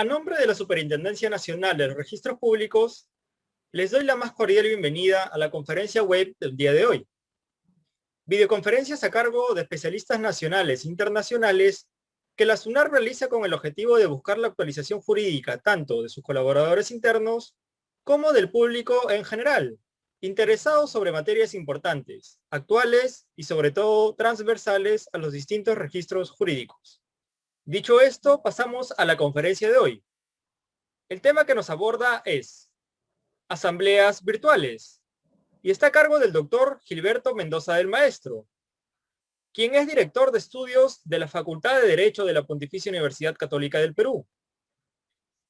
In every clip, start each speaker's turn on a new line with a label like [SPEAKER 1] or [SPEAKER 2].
[SPEAKER 1] A nombre de la Superintendencia Nacional de los Registros Públicos, les doy la más cordial bienvenida a la conferencia web del día de hoy. Videoconferencias a cargo de especialistas nacionales e internacionales que la SUNAR realiza con el objetivo de buscar la actualización jurídica tanto de sus colaboradores internos como del público en general, interesados sobre materias importantes, actuales y sobre todo transversales a los distintos registros jurídicos. Dicho esto, pasamos a la conferencia de hoy. El tema que nos aborda es asambleas virtuales y está a cargo del doctor Gilberto Mendoza del Maestro, quien es director de estudios de la Facultad de Derecho de la Pontificia Universidad Católica del Perú,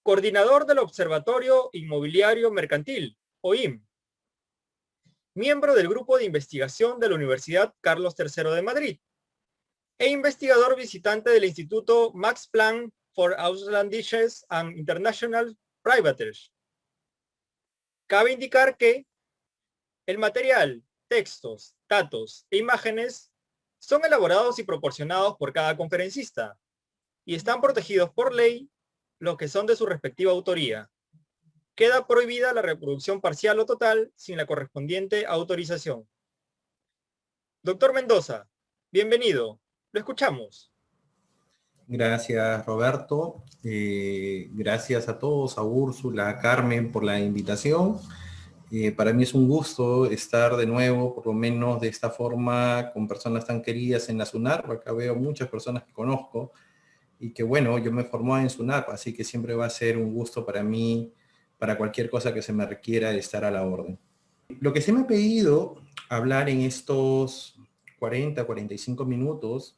[SPEAKER 1] coordinador del Observatorio Inmobiliario Mercantil, OIM, miembro del Grupo de Investigación de la Universidad Carlos III de Madrid, e investigador visitante del Instituto Max Planck for Ausländisches and International Privates. Cabe indicar que el material, textos, datos e imágenes son elaborados y proporcionados por cada conferencista y están protegidos por ley los que son de su respectiva autoría. Queda prohibida la reproducción parcial o total sin la correspondiente autorización. Doctor Mendoza, bienvenido. Lo escuchamos.
[SPEAKER 2] Gracias, Roberto. Gracias a todos, a Úrsula, a Carmen por la invitación. Para mí es un gusto estar de nuevo, por lo menos de esta forma, con personas tan queridas en la SUNAR. Acá veo muchas personas que conozco y que, bueno, yo me formé en SUNAR, así que siempre va a ser un gusto para mí, para cualquier cosa que se me requiera, estar a la orden. Lo que se me ha pedido hablar en estos 45 minutos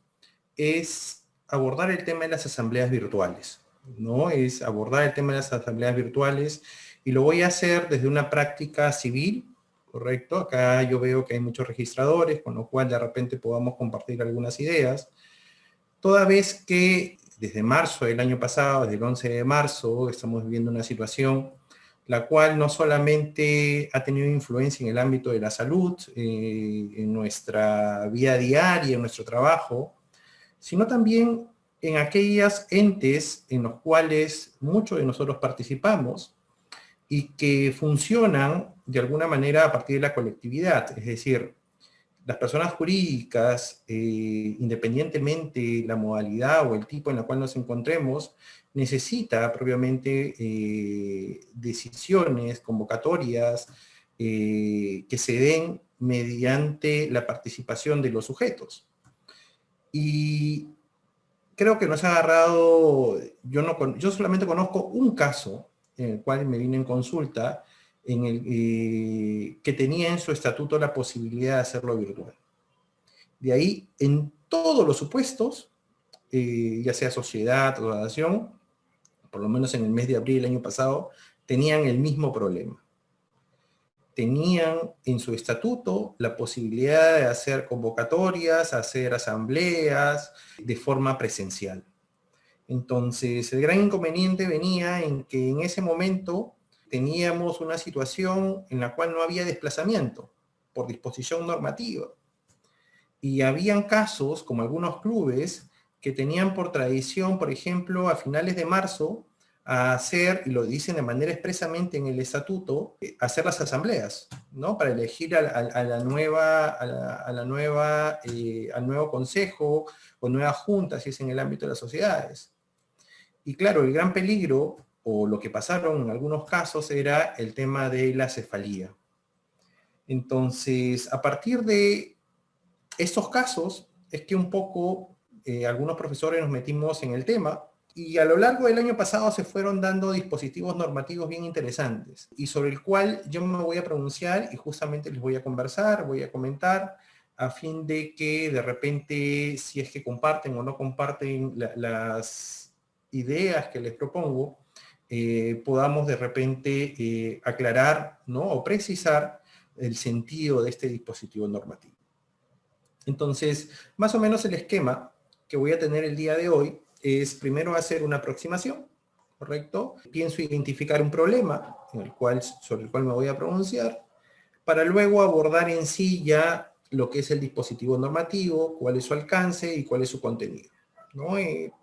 [SPEAKER 2] es abordar el tema de las asambleas virtuales, ¿no? Es abordar el tema de las asambleas virtuales y lo voy a hacer desde una práctica civil, ¿correcto? Acá yo veo que hay muchos registradores, con lo cual de repente podamos compartir algunas ideas, toda vez que desde marzo del año pasado, desde el 11 de marzo, estamos viviendo una situación la cual no solamente ha tenido influencia en el ámbito de la salud, en nuestra vida diaria, en nuestro trabajo, sino también en aquellos entes en los cuales muchos de nosotros participamos y que funcionan de alguna manera a partir de la colectividad. Es decir, las personas jurídicas, independientemente la modalidad o el tipo en la cual nos encontremos, necesita propiamente decisiones, convocatorias, que se den mediante la participación de los sujetos. Y creo que nos ha agarrado, yo solamente conozco un caso en el cual me vine en consulta, en el que tenía en su estatuto la posibilidad de hacerlo virtual. De ahí, en todos los supuestos, ya sea sociedad o asociación, por lo menos en el mes de abril del año pasado, tenían el mismo problema. Tenían en su estatuto la posibilidad de hacer convocatorias, hacer asambleas de forma presencial. Entonces, el gran inconveniente venía en que en ese momento teníamos una situación en la cual no había desplazamiento por disposición normativa. Y habían casos, como algunos clubes, que tenían por tradición, por ejemplo, a finales de marzo, a hacer, y lo dicen de manera expresamente en el estatuto, hacer las asambleas, ¿no? Para elegir al nuevo consejo o nueva junta, si es en el ámbito de las sociedades. Y claro, el gran peligro, o lo que pasaron en algunos casos, era el tema de la cefalía. Entonces, a partir de estos casos, es que un poco algunos profesores nos metimos en el tema, y a lo largo del año pasado se fueron dando dispositivos normativos bien interesantes, y sobre el cual yo me voy a pronunciar y justamente les voy a conversar, voy a comentar, a fin de que de repente, si es que comparten o no comparten las ideas que les propongo, podamos de repente aclarar, ¿no? O precisar el sentido de este dispositivo normativo. Entonces, más o menos el esquema que voy a tener el día de hoy es primero hacer una aproximación, ¿correcto? Pienso identificar un problema sobre el cual me voy a pronunciar, para luego abordar en sí ya lo que es el dispositivo normativo, cuál es su alcance y cuál es su contenido, ¿no?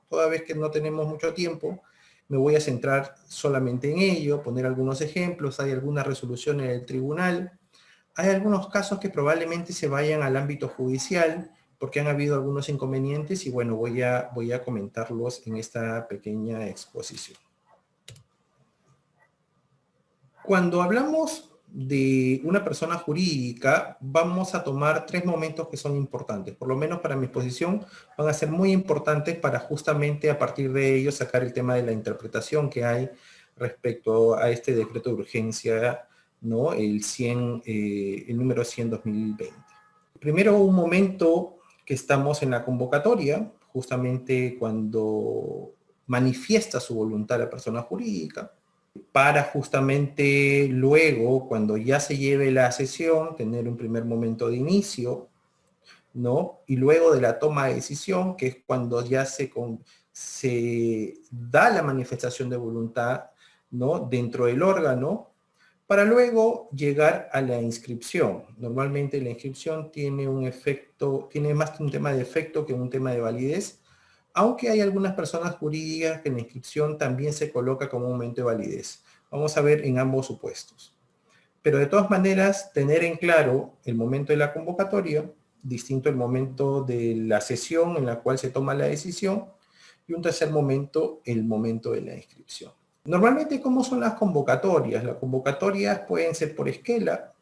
[SPEAKER 2] Toda vez que no tenemos mucho tiempo, me voy a centrar solamente en ello, poner algunos ejemplos. Hay algunas resoluciones del tribunal, hay algunos casos que probablemente se vayan al ámbito judicial, porque han habido algunos inconvenientes, y bueno, voy a comentarlos en esta pequeña exposición. Cuando hablamos de una persona jurídica, vamos a tomar 3 momentos que son importantes. Por lo menos para mi exposición van a ser muy importantes para justamente a partir de ello sacar el tema de la interpretación que hay respecto a este decreto de urgencia, ¿no? El número 100/2020. Primero, un momento que estamos en la convocatoria, justamente cuando manifiesta su voluntad la persona jurídica, para justamente luego, cuando ya se lleve la sesión, tener un primer momento de inicio, ¿no? Y luego de la toma de decisión, que es cuando ya se da la manifestación de voluntad, ¿no? Dentro del órgano, para luego llegar a la inscripción. Normalmente la inscripción tiene un efecto, tiene más un tema de efecto que un tema de validez, aunque hay algunas personas jurídicas que en la inscripción también se coloca como un momento de validez. Vamos a ver en ambos supuestos. Pero de todas maneras, tener en claro el momento de la convocatoria, distinto el momento de la sesión en la cual se toma la decisión, y un tercer momento, el momento de la inscripción. Normalmente, ¿cómo son las convocatorias? Las convocatorias pueden ser por esquela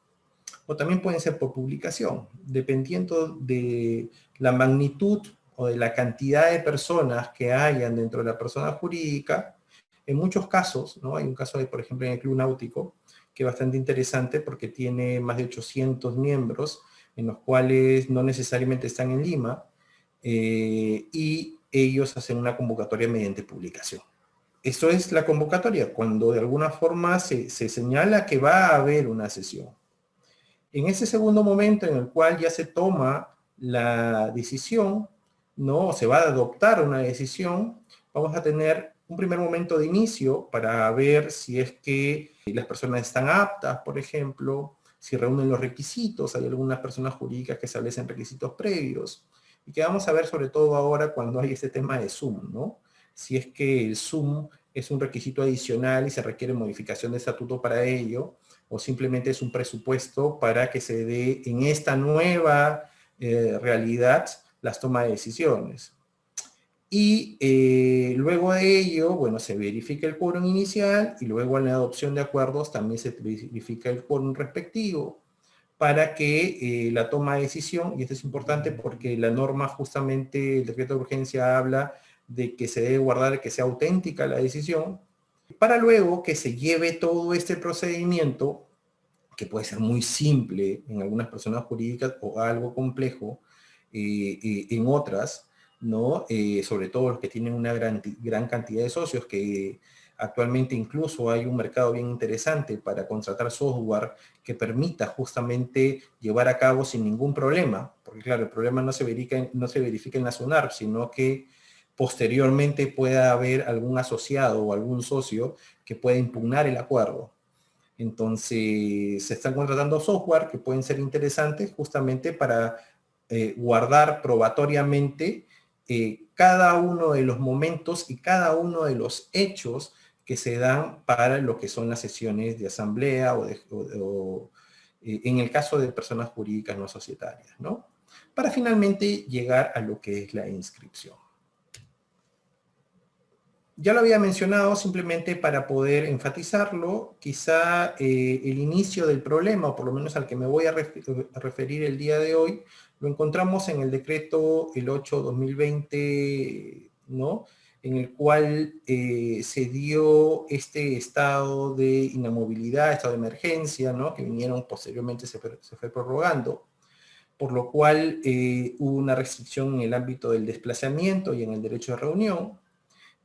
[SPEAKER 2] o también pueden ser por publicación, dependiendo de la magnitud o de la cantidad de personas que hayan dentro de la persona jurídica. En muchos casos, ¿no? Hay un caso, por ejemplo, en el Club Náutico, que es bastante interesante porque tiene más de 800 miembros, en los cuales no necesariamente están en Lima, y ellos hacen una convocatoria mediante publicación. Eso es la convocatoria, cuando de alguna forma se señala que va a haber una sesión. En ese segundo momento en el cual ya se toma la decisión, ¿no? Se va a adoptar una decisión, vamos a tener un primer momento de inicio para ver si es que las personas están aptas, por ejemplo, si reúnen los requisitos. Hay algunas personas jurídicas que establecen requisitos previos, y que vamos a ver sobre todo ahora cuando hay este tema de Zoom, ¿no? Si es que el Zoom es un requisito adicional y se requiere modificación de estatuto para ello, o simplemente es un presupuesto para que se dé en esta nueva realidad las tomas de decisiones. Y luego de ello, bueno, se verifica el quórum inicial, y luego en la adopción de acuerdos también se verifica el quórum respectivo para que la toma de decisión, y esto es importante porque la norma justamente, el decreto de urgencia habla de que se debe guardar que sea auténtica la decisión, para luego que se lleve todo este procedimiento, que puede ser muy simple en algunas personas jurídicas o algo complejo en otras, ¿no? Sobre todo los que tienen una gran cantidad de socios, que actualmente incluso hay un mercado bien interesante para contratar software que permita justamente llevar a cabo sin ningún problema, porque claro, el problema no se verifica en la SUNAR, sino que posteriormente pueda haber algún asociado o algún socio que pueda impugnar el acuerdo. Entonces, se están contratando software que pueden ser interesantes justamente para guardar probatoriamente cada uno de los momentos y cada uno de los hechos que se dan para lo que son las sesiones de asamblea o en el caso de personas jurídicas no societarias, ¿no? Para finalmente llegar a lo que es la inscripción. Ya lo había mencionado simplemente para poder enfatizarlo. Quizá el inicio del problema, o por lo menos al que me voy a referir el día de hoy, lo encontramos en el decreto el 8/2020, ¿no? En el cual se dio este estado de inamovilidad, estado de emergencia, ¿no? Que vinieron posteriormente, se fue prorrogando, por lo cual hubo una restricción en el ámbito del desplazamiento y en el derecho de reunión.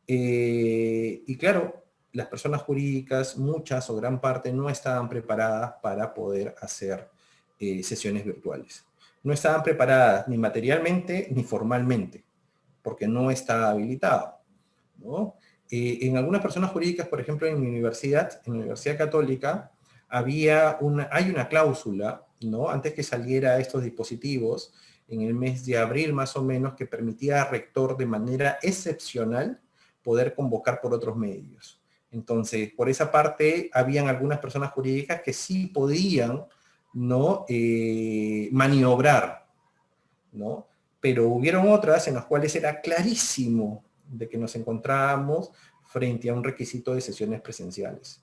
[SPEAKER 2] Y claro, las personas jurídicas, muchas o gran parte, no estaban preparadas para poder hacer sesiones virtuales. No estaban preparadas ni materialmente ni formalmente, porque no estaba habilitado, ¿no? En algunas personas jurídicas, por ejemplo, en mi universidad, en la Universidad Católica, hay una cláusula, ¿no? Antes que saliera estos dispositivos, en el mes de abril más o menos, que permitía al rector de manera excepcional poder convocar por otros medios. Entonces, por esa parte, habían algunas personas jurídicas que sí podían, ¿no? Maniobrar, ¿no? Pero hubieron otras en las cuales era clarísimo de que nos encontrábamos frente a un requisito de sesiones presenciales.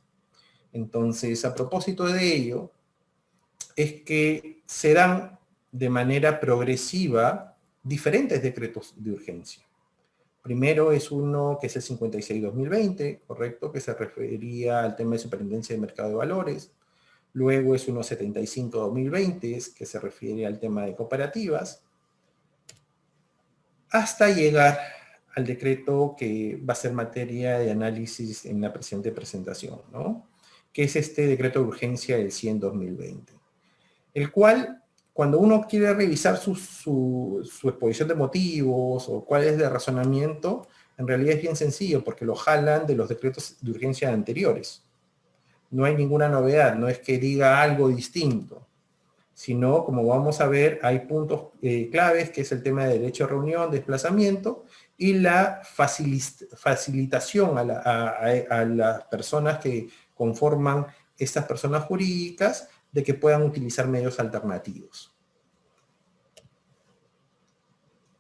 [SPEAKER 2] Entonces, a propósito de ello, es que se dan de manera progresiva diferentes decretos de urgencia. Primero es uno que es el 56-2020, correcto, que se refería al tema de superintendencia de mercado de valores. Luego es uno 75-2020, que se refiere al tema de cooperativas. Hasta llegar al decreto que va a ser materia de análisis en la presente presentación, ¿no? Que es este decreto de urgencia del 100-2020. El cual, cuando uno quiere revisar su exposición de motivos o cuál es el razonamiento, en realidad es bien sencillo, porque lo jalan de los decretos de urgencia anteriores. No hay ninguna novedad, no es que diga algo distinto, sino, como vamos a ver, hay puntos claves, que es el tema de derecho a reunión, desplazamiento, y la facilitación a las personas que conforman estas personas jurídicas de que puedan utilizar medios alternativos.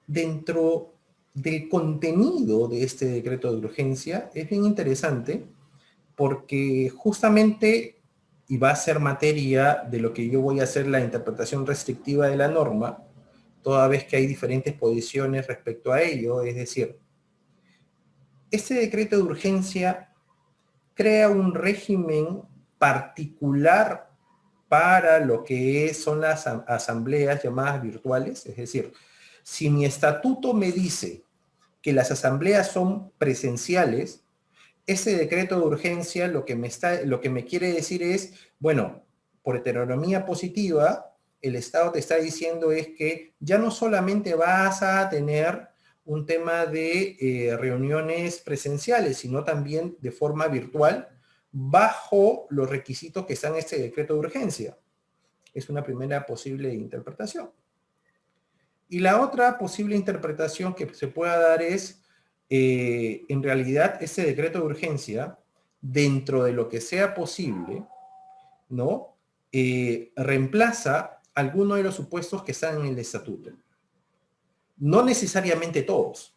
[SPEAKER 2] Dentro del contenido de este decreto de urgencia es bien interesante porque justamente, y va a ser materia de lo que yo voy a hacer la interpretación restrictiva de la norma, toda vez que hay diferentes posiciones respecto a ello, es decir, este decreto de urgencia crea un régimen particular para lo que son las asambleas llamadas virtuales, es decir, si mi estatuto me dice que las asambleas son presenciales, ese decreto de urgencia lo que me quiere decir es, bueno, por heteronomía positiva, el Estado te está diciendo es que ya no solamente vas a tener un tema de reuniones presenciales, sino también de forma virtual, bajo los requisitos que están en este decreto de urgencia. Es una primera posible interpretación. Y la otra posible interpretación que se pueda dar es, en realidad, este decreto de urgencia, dentro de lo que sea posible, ¿no? Reemplaza alguno de los supuestos que están en el estatuto. No necesariamente todos.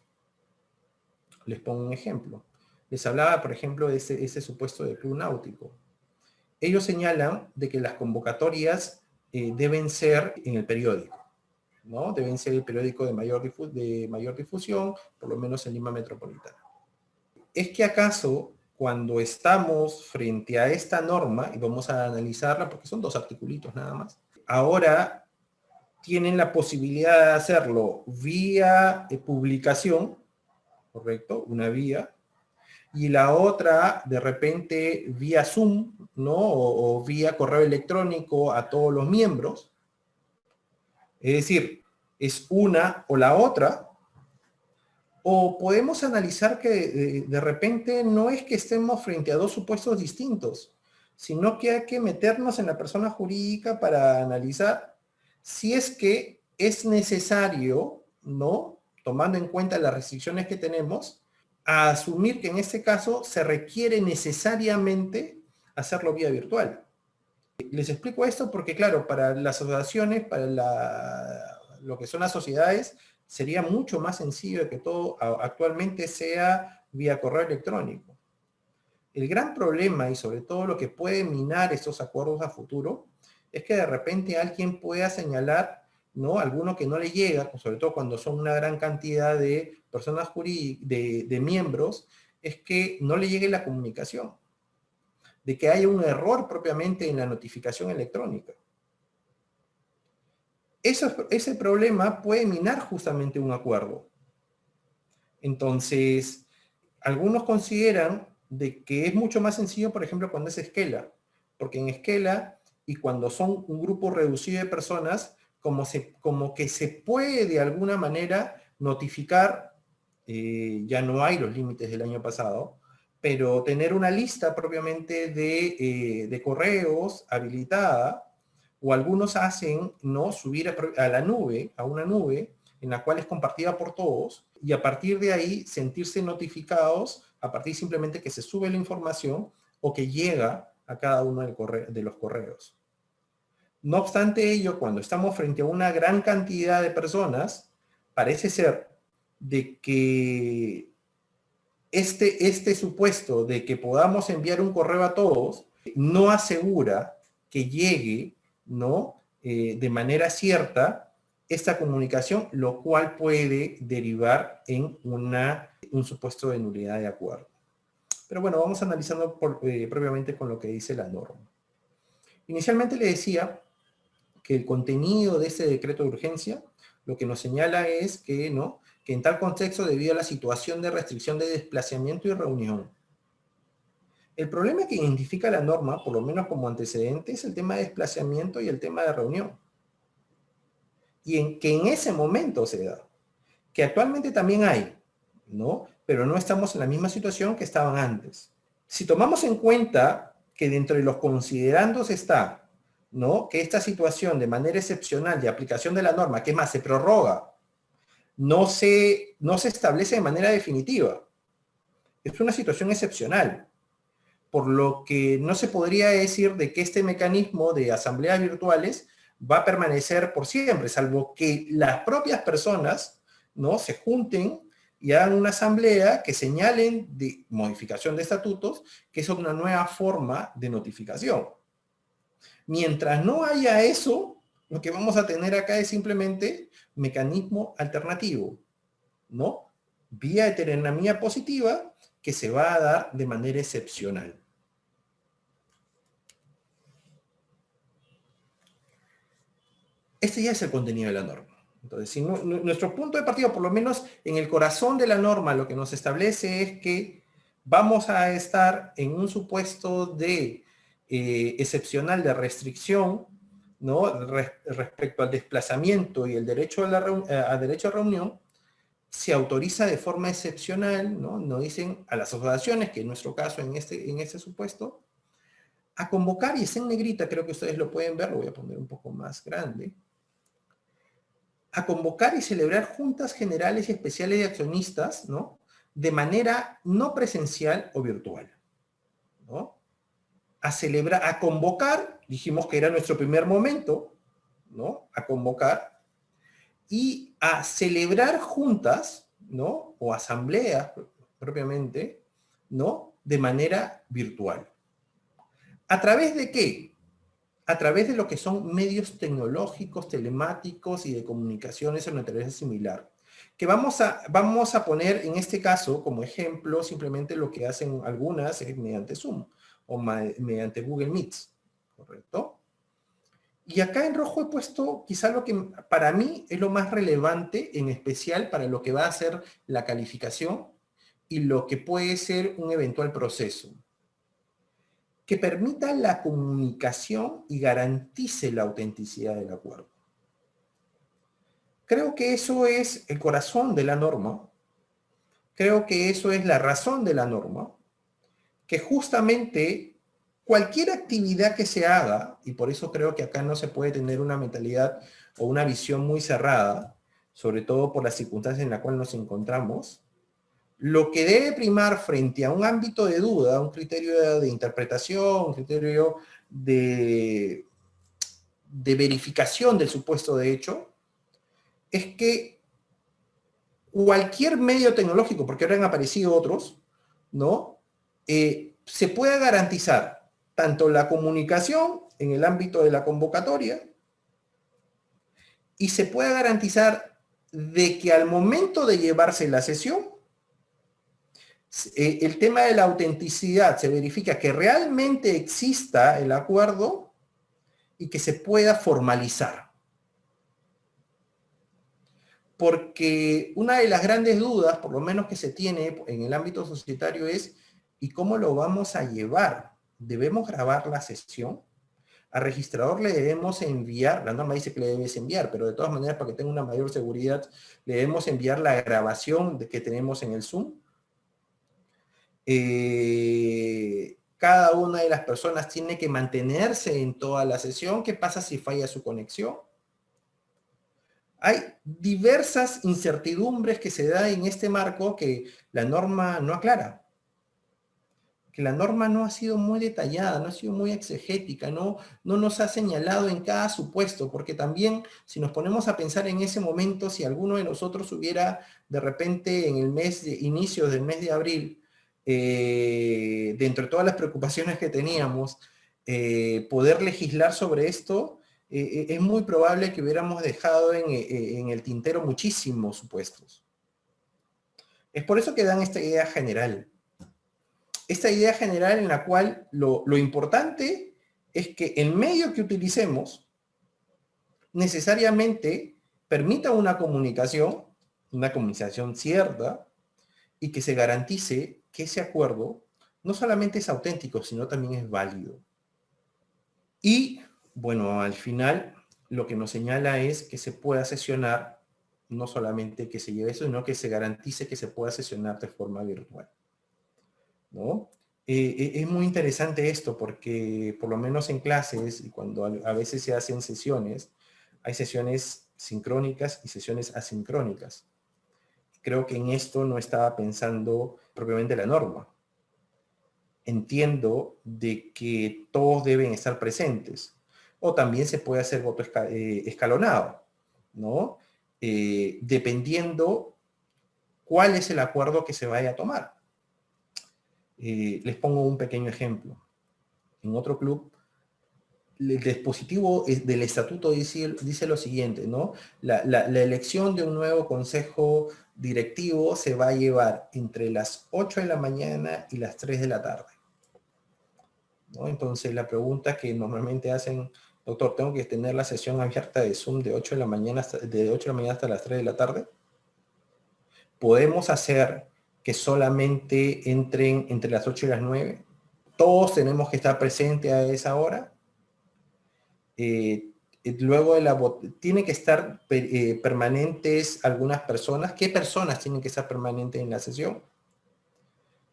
[SPEAKER 2] Les pongo un ejemplo. Les hablaba, por ejemplo, de ese supuesto de club náutico. Ellos señalan de que las convocatorias deben ser en el periódico, ¿no? Deben ser el periódico de mayor difusión, por lo menos en Lima Metropolitana. ¿Es que acaso cuando estamos frente a esta norma, y vamos a analizarla porque son 2 articulitos nada más, ahora tienen la posibilidad de hacerlo vía publicación, ¿correcto? Una vía, y la otra de repente vía Zoom, ¿no? O vía correo electrónico a todos los miembros. Es decir, es una o la otra, o podemos analizar que de repente no es que estemos frente a 2 supuestos distintos, sino que hay que meternos en la persona jurídica para analizar si es que es necesario, ¿no? Tomando en cuenta las restricciones que tenemos, a asumir que en este caso se requiere necesariamente hacerlo vía virtual. Les explico esto porque, claro, para las asociaciones, para lo que son las sociedades, sería mucho más sencillo que todo actualmente sea vía correo electrónico. El gran problema, y sobre todo lo que puede minar estos acuerdos a futuro, es que de repente alguien pueda señalar, ¿no? Alguno que no le llega, sobre todo cuando son una gran cantidad de personas de miembros, es que no le llegue la comunicación, de que haya un error propiamente en la notificación electrónica. Ese problema puede minar justamente un acuerdo. Entonces, algunos consideran de que es mucho más sencillo, por ejemplo, cuando es esquela, porque en esquela y cuando son un grupo reducido de personas, como que se puede de alguna manera notificar, ya no hay los límites del año pasado, pero tener una lista propiamente de correos habilitada, o algunos hacen, ¿no? Subir a la nube, a una nube, en la cual es compartida por todos, y a partir de ahí sentirse notificados, a partir simplemente que se sube la información o que llega a cada uno de los correos. No obstante ello, cuando estamos frente a una gran cantidad de personas, parece ser de que este supuesto de que podamos enviar un correo a todos no asegura que llegue, ¿no? De manera cierta esta comunicación, lo cual puede derivar en un supuesto de nulidad de acuerdo. Pero bueno, vamos analizando previamente con lo que dice la norma. Inicialmente le decía que el contenido de este decreto de urgencia lo que nos señala es que, ¿no?, que en tal contexto, debido a la situación de restricción de desplazamiento y reunión. El problema que identifica la norma, por lo menos como antecedente, es el tema de desplazamiento y el tema de reunión. Y que en ese momento se da. Que actualmente también hay, ¿no? Pero no estamos en la misma situación que estaban antes. Si tomamos en cuenta que dentro de los considerandos está, ¿no?, que esta situación de manera excepcional de aplicación de la norma, que más se prorroga, no se establece de manera definitiva. Es una situación excepcional, por lo que no se podría decir de que este mecanismo de asambleas virtuales va a permanecer por siempre, salvo que las propias personas, ¿no?, se junten y hagan una asamblea que señalen de modificación de estatutos, que es una nueva forma de notificación. Mientras no haya eso, lo que vamos a tener acá es simplemente mecanismo alternativo, ¿no? Vía de terminamía positiva que se va a dar de manera excepcional. Este ya es el contenido de la norma. Entonces, si nuestro punto de partida, por lo menos en el corazón de la norma, lo que nos establece es que vamos a estar en un supuesto de excepcional de restricción, ¿no?, respecto al desplazamiento y el derecho a derecho a reunión. Se autoriza de forma excepcional, ¿no? Nos dicen a las asociaciones, que en nuestro caso en este supuesto, a convocar, y está en negrita, creo que ustedes lo pueden ver, lo voy a poner un poco más grande, a convocar y celebrar juntas generales y especiales de accionistas, ¿no?, de manera no presencial o virtual, ¿no? A convocar, dijimos que era nuestro primer momento, ¿no?, a convocar, y a celebrar juntas, ¿no?, o asambleas propiamente, ¿no?, de manera virtual. ¿A través de qué? A través de lo que son medios tecnológicos, telemáticos y de comunicaciones en naturaleza similar. Que vamos a poner en este caso como ejemplo simplemente lo que hacen algunas mediante Zoom o mediante Google Meets, ¿correcto? Y acá en rojo he puesto quizá lo que para mí es lo más relevante, en especial para lo que va a ser la calificación y lo que puede ser un eventual proceso. Que permita la comunicación y garantice la autenticidad del acuerdo. Creo que eso es el corazón de la norma. Creo que eso es la razón de la norma. Que justamente cualquier actividad que se haga, y por eso creo que acá no se puede tener una mentalidad o una visión muy cerrada, sobre todo por las circunstancias en las cuales nos encontramos, lo que debe primar frente a un ámbito de duda, un criterio de interpretación, un criterio de verificación del supuesto de hecho, es que cualquier medio tecnológico, porque ahora han aparecido otros, ¿no?, se pueda garantizar tanto la comunicación en el ámbito de la convocatoria y se pueda garantizar de que al momento de llevarse la sesión, el tema de la autenticidad se verifica que realmente exista el acuerdo y que se pueda formalizar. Porque una de las grandes dudas, por lo menos que se tiene en el ámbito societario, es ¿y cómo lo vamos a llevar? ¿Debemos grabar la sesión? Al registrador le debemos enviar, la norma dice que le debes enviar, pero de todas maneras, para que tenga una mayor seguridad, le debemos enviar la grabación que tenemos en el Zoom. Cada una de las personas tiene que mantenerse en toda la sesión. ¿Qué pasa si falla su conexión? hay diversas incertidumbres que se da en este marco que la norma no aclara. Que la norma no ha sido muy detallada, no ha sido muy exegética, no nos ha señalado en cada supuesto, porque también si nos ponemos a pensar en ese momento, si alguno de nosotros hubiera de repente en el inicios del mes de abril, dentro de todas las preocupaciones que teníamos, poder legislar sobre esto, es muy probable que hubiéramos dejado en el tintero muchísimos supuestos. Es por eso que dan esta idea general. Esta idea general en la cual lo importante es que el medio que utilicemos necesariamente permita una comunicación cierta, y que se garantice que ese acuerdo no solamente es auténtico, sino también es válido. Y, bueno, al final lo que nos señala es que se pueda sesionar, no solamente que se lleve eso, sino que se garantice que se pueda sesionar de forma virtual, ¿no? Es muy interesante esto porque por lo menos en clases y cuando a veces se hacen sesiones, hay sesiones sincrónicas y sesiones asincrónicas. Creo que en esto no estaba pensando propiamente la norma. Entiendo de que todos deben estar presentes o también se puede hacer voto escalonado, ¿no? Dependiendo cuál es el acuerdo que se vaya a tomar. Les pongo un pequeño ejemplo. En otro club, el dispositivo del estatuto dice lo siguiente, ¿no? La elección de un nuevo consejo directivo se va a llevar entre las 8 de la mañana y las 3 de la tarde, ¿no? Entonces, la pregunta que normalmente hacen, doctor, ¿tengo que tener la sesión abierta de Zoom de 8 de la mañana hasta las 3 de la tarde? ¿Podemos hacer que solamente entren entre las 8 y las 9? ¿Todos tenemos que estar presentes a esa hora? Luego tienen que estar permanentes algunas personas. ¿Qué personas tienen que estar permanentes en la sesión?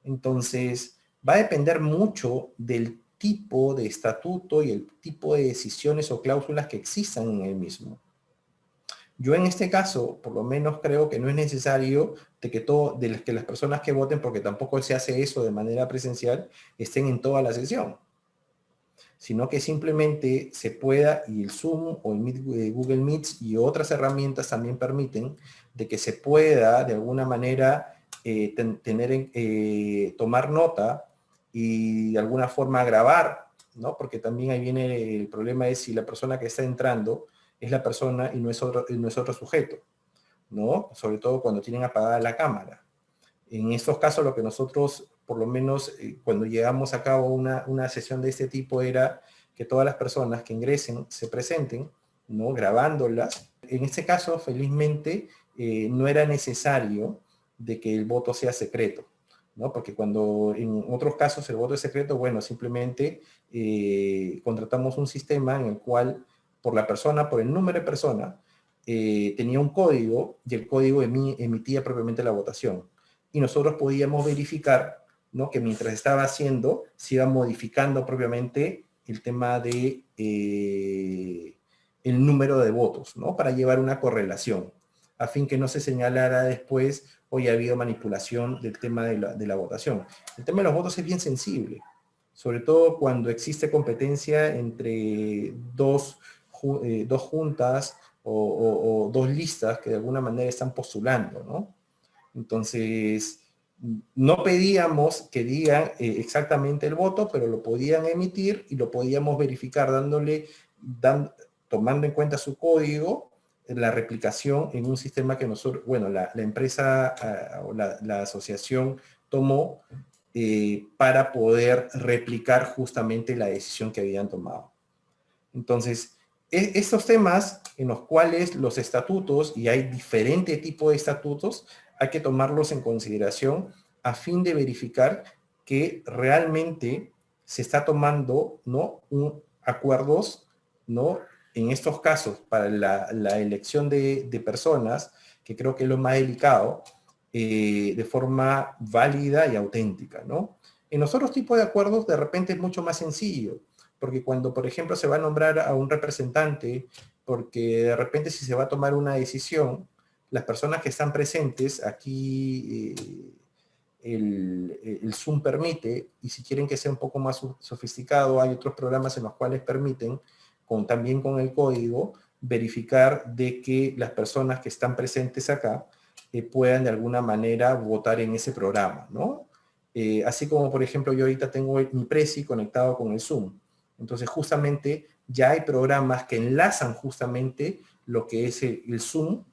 [SPEAKER 2] Entonces, va a depender mucho del tipo de estatuto y el tipo de decisiones o cláusulas que existan en el mismo. Yo en este caso, por lo menos creo que no es necesario de que las personas que voten, porque tampoco se hace eso de manera presencial, estén en toda la sesión, sino que simplemente se pueda, y el Zoom o el Google Meets y otras herramientas también permiten de que se pueda de alguna manera tomar nota y de alguna forma grabar, ¿no? Porque también ahí viene el problema es si la persona que está entrando es la persona y no es otro sujeto, ¿no? Sobre todo cuando tienen apagada la cámara. En estos casos lo que nosotros, por lo menos cuando llevamos a cabo una sesión de este tipo, era que todas las personas que ingresen se presenten, ¿no? Grabándolas. En este caso, felizmente, no era necesario de que el voto sea secreto, ¿no? Porque cuando en otros casos el voto es secreto, bueno, simplemente contratamos un sistema en el cual por el número de persona, tenía un código y el código emitía propiamente la votación. Y nosotros podíamos verificar, ¿no? Que mientras estaba haciendo, se iba modificando propiamente el tema de el número de votos, ¿no? Para llevar una correlación, a fin que no se señalara después, hoy ha habido manipulación del tema de la votación. El tema de los votos es bien sensible, sobre todo cuando existe competencia entre dos juntas o dos listas que de alguna manera están postulando, ¿no? Entonces, no pedíamos que digan exactamente el voto, pero lo podían emitir y lo podíamos verificar tomando en cuenta su código, la replicación en un sistema que nosotros, bueno, la empresa o la asociación tomó para poder replicar justamente la decisión que habían tomado. Entonces, estos temas en los cuales los estatutos, y hay diferente tipo de estatutos, hay que tomarlos en consideración a fin de verificar que realmente se está tomando, ¿no? Acuerdos, ¿no? En estos casos, para la elección de personas, que creo que es lo más delicado, de forma válida y auténtica, ¿no? En los otros tipos de acuerdos, de repente es mucho más sencillo, porque cuando, por ejemplo, se va a nombrar a un representante porque de repente si se va a tomar una decisión, las personas que están presentes, aquí el Zoom permite, y si quieren que sea un poco más sofisticado, hay otros programas en los cuales permiten, también con el código, verificar de que las personas que están presentes acá puedan de alguna manera votar en ese programa, ¿no? Así como, por ejemplo, yo ahorita tengo mi Prezi conectado con el Zoom. Entonces, justamente, ya hay programas que enlazan justamente lo que es el Zoom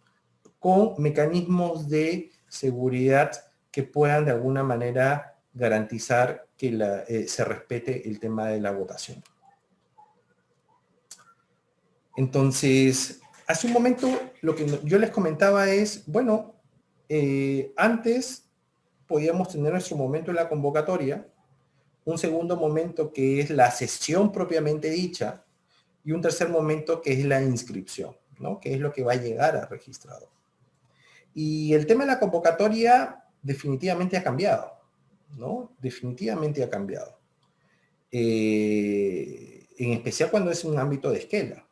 [SPEAKER 2] con mecanismos de seguridad que puedan de alguna manera garantizar que se respete el tema de la votación. Entonces, hace un momento lo que yo les comentaba es, bueno, antes podíamos tener nuestro momento en la convocatoria, un segundo momento que es la sesión propiamente dicha, y un tercer momento que es la inscripción, ¿no? Que es lo que va a llegar al registrador. Y el tema de la convocatoria definitivamente ha cambiado, ¿no? Definitivamente ha cambiado. En especial cuando es un ámbito de esquela,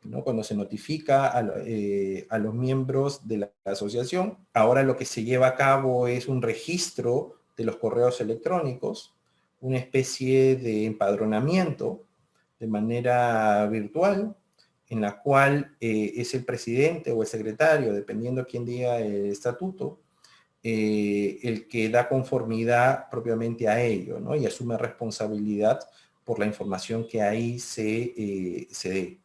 [SPEAKER 2] ¿no? Cuando se notifica a los miembros de la asociación. Ahora lo que se lleva a cabo es un registro de los correos electrónicos, una especie de empadronamiento de manera virtual, en la cual es el presidente o el secretario, dependiendo quién diga el estatuto, el que da conformidad propiamente a ello, ¿no? Y asume responsabilidad por la información que ahí se dé.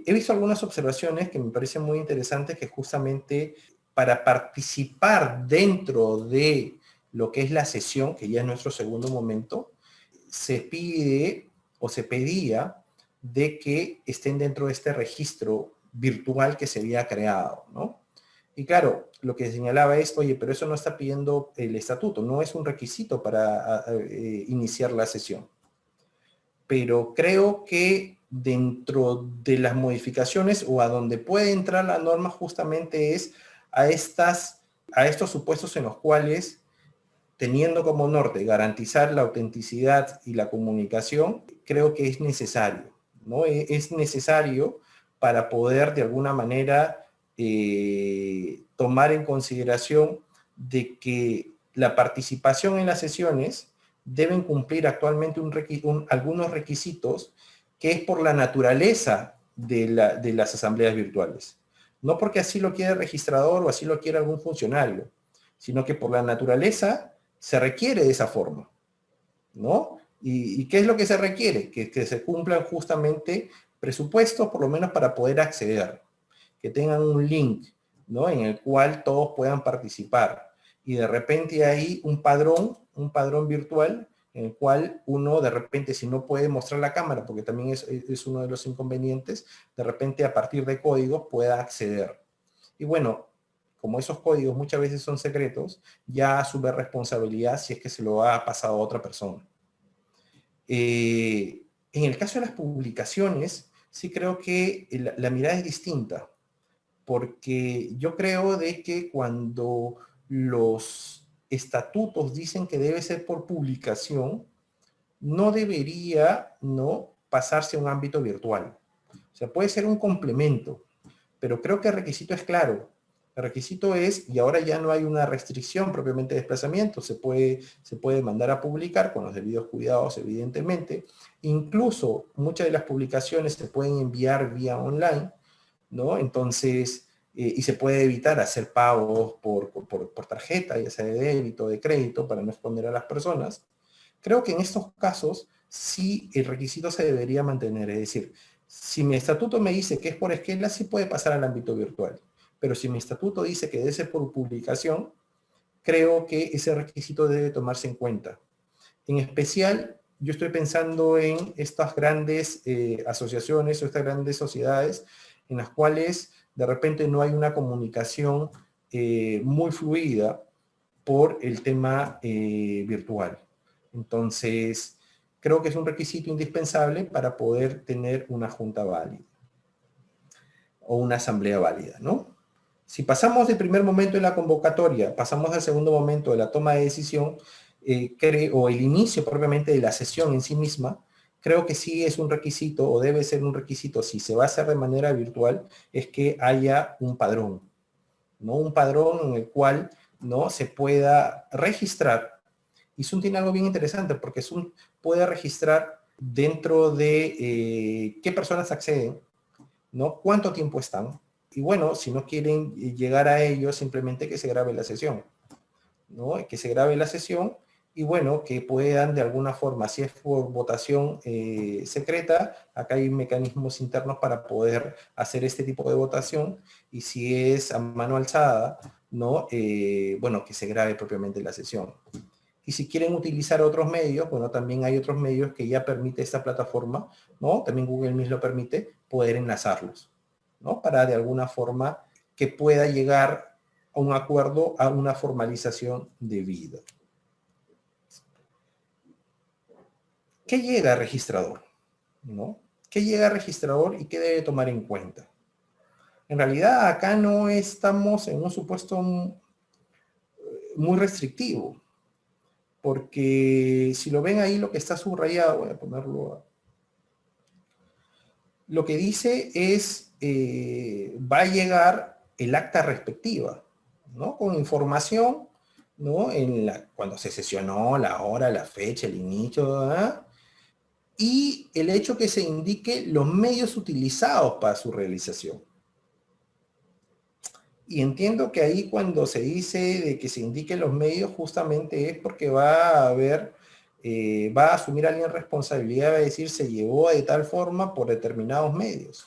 [SPEAKER 2] He visto algunas observaciones que me parecen muy interesantes, que justamente para participar dentro de lo que es la sesión, que ya es nuestro segundo momento, se pide o se pedía de que estén dentro de este registro virtual que se había creado, ¿no? Y claro, lo que señalaba es, oye, pero eso no está pidiendo el estatuto, no es un requisito para iniciar la sesión. Pero creo que dentro de las modificaciones o a donde puede entrar la norma justamente es a estos supuestos en los cuales, teniendo como norte garantizar la autenticidad y la comunicación, creo que es necesario, ¿no? Es necesario para poder de alguna manera tomar en consideración de que la participación en las sesiones deben cumplir actualmente algunos requisitos que es por la naturaleza de las asambleas virtuales. No porque así lo quiere el registrador o así lo quiere algún funcionario, sino que por la naturaleza se requiere de esa forma, ¿no? ¿Y qué es lo que se requiere? Que se cumplan justamente presupuestos, por lo menos para poder acceder, que tengan un link, ¿no? En el cual todos puedan participar. Y de repente hay un padrón virtual en el cual uno de repente, si no puede mostrar la cámara, porque también es uno de los inconvenientes, de repente a partir de códigos pueda acceder. Y bueno, como esos códigos muchas veces son secretos, ya asume responsabilidad si es que se lo ha pasado a otra persona. En el caso de las publicaciones, sí creo que la mirada es distinta, porque yo creo de que cuando los estatutos dicen que debe ser por publicación, no debería, ¿no?, pasarse a un ámbito virtual. O sea, puede ser un complemento, pero creo que el requisito es claro. El requisito es, y ahora ya no hay una restricción propiamente de desplazamiento, se puede mandar a publicar con los debidos cuidados, evidentemente. Incluso muchas de las publicaciones se pueden enviar vía online, ¿no? Entonces, y se puede evitar hacer pagos por tarjeta, ya sea de débito o de crédito, para no exponer a las personas. Creo que en estos casos sí el requisito se debería mantener, es decir, si mi estatuto me dice que es por esquela, sí puede pasar al ámbito virtual. Pero si mi estatuto dice que debe ser por publicación, creo que ese requisito debe tomarse en cuenta. En especial, yo estoy pensando en estas grandes asociaciones o estas grandes sociedades en las cuales de repente no hay una comunicación muy fluida por el tema virtual. Entonces, creo que es un requisito indispensable para poder tener una junta válida o una asamblea válida, ¿no? Si pasamos del primer momento de la convocatoria, pasamos al segundo momento de la toma de decisión, o el inicio propiamente de la sesión en sí misma, creo que sí es un requisito, o debe ser un requisito, si se va a hacer de manera virtual, es que haya un padrón, ¿no? Un padrón en el cual, ¿no?, se pueda registrar. Y Zoom tiene algo bien interesante, porque Zoom puede registrar dentro de qué personas acceden, ¿no? Cuánto tiempo están. Y bueno, si no quieren llegar a ello, simplemente que se grabe la sesión, ¿no? Que se grabe la sesión y bueno, que puedan de alguna forma, si es por votación secreta, acá hay mecanismos internos para poder hacer este tipo de votación, y si es a mano alzada, ¿no? Bueno, que se grabe propiamente la sesión. Y si quieren utilizar otros medios, bueno, también hay otros medios que ya permite esta plataforma, ¿no? También Google Meet lo permite, poder enlazarlos, ¿no? Para de alguna forma que pueda llegar a un acuerdo, a una formalización debida. ¿Qué llega a registrador? ¿No? ¿Qué llega a registrador y qué debe tomar en cuenta? En realidad acá no estamos en un supuesto muy restrictivo, porque si lo ven ahí, lo que está subrayado, voy a ponerlo, lo que dice es, va a llegar el acta respectiva, ¿no? Con información, ¿no? Cuando se sesionó, la hora, la fecha, el inicio, ¿verdad? Y el hecho que se indique los medios utilizados para su realización. Y entiendo que ahí cuando se dice de que se indiquen los medios, justamente es porque va a haber, va a asumir alguien responsabilidad, va a decir se llevó de tal forma por determinados medios,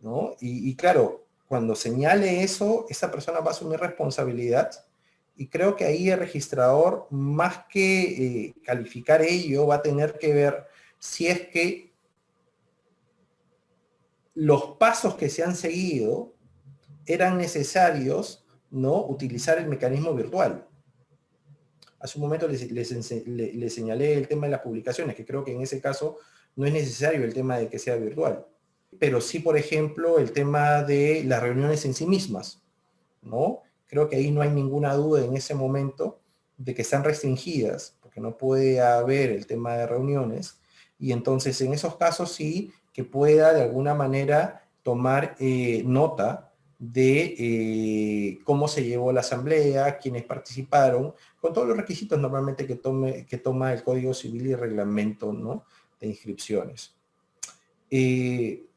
[SPEAKER 2] ¿no? Y claro, cuando señale eso, esa persona va a asumir responsabilidad, y creo que ahí el registrador, más que calificar ello, va a tener que ver si es que los pasos que se han seguido eran necesarios, ¿no?, utilizar el mecanismo virtual. Hace un momento les señalé el tema de las publicaciones, que creo que en ese caso no es necesario el tema de que sea virtual. Pero sí, por ejemplo, el tema de las reuniones en sí mismas, ¿no? Creo que ahí no hay ninguna duda en ese momento de que están restringidas, porque no puede haber el tema de reuniones, y entonces en esos casos sí que pueda de alguna manera tomar nota de cómo se llevó la asamblea, quiénes participaron, con todos los requisitos normalmente que toma el Código Civil y Reglamento, ¿no?, de inscripciones. En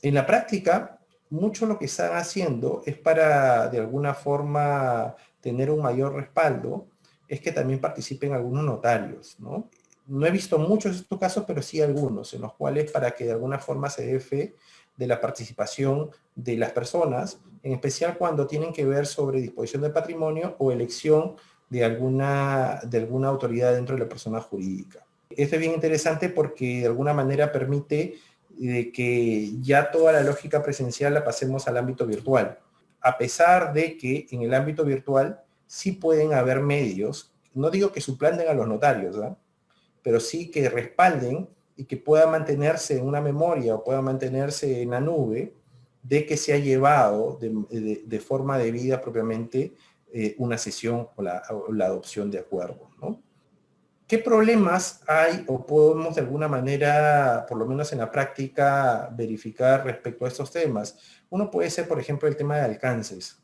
[SPEAKER 2] la práctica, mucho lo que están haciendo es para, de alguna forma, tener un mayor respaldo, es que también participen algunos notarios, ¿no? No he visto muchos de estos casos, pero sí algunos, en los cuales para que de alguna forma se dé fe de la participación de las personas, en especial cuando tienen que ver sobre disposición de patrimonio o elección de alguna autoridad dentro de la persona jurídica. Esto es bien interesante porque de alguna manera permite de que ya toda la lógica presencial la pasemos al ámbito virtual, a pesar de que en el ámbito virtual sí pueden haber medios, no digo que suplanten a los notarios, ¿eh?, pero sí que respalden y que pueda mantenerse en una memoria o pueda mantenerse en la nube de que se ha llevado de forma debida propiamente una sesión o la adopción de acuerdo, ¿no? ¿Qué problemas hay o podemos de alguna manera, por lo menos en la práctica, verificar respecto a estos temas? Uno puede ser, por ejemplo, el tema de alcances,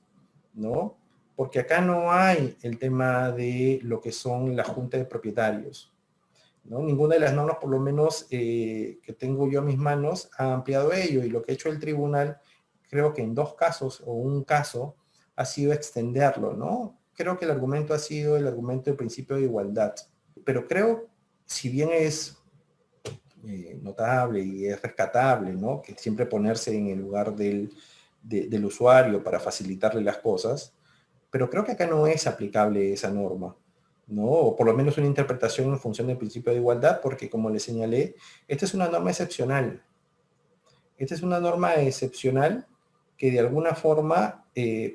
[SPEAKER 2] ¿no? Porque acá no hay el tema de lo que son la junta de propietarios, ¿no? Ninguna de las normas, por lo menos que tengo yo en mis manos, ha ampliado ello, y lo que ha hecho el tribunal, creo que en 2 casos o un caso, ha sido extenderlo, ¿no? Creo que el argumento ha sido el argumento del principio de igualdad. Pero creo, si bien es notable y es rescatable, ¿no?, que siempre ponerse en el lugar del usuario para facilitarle las cosas, pero creo que acá no es aplicable esa norma, ¿no? O por lo menos una interpretación en función del principio de igualdad, porque como le señalé, esta es una norma excepcional. Esta es una norma excepcional que de alguna forma,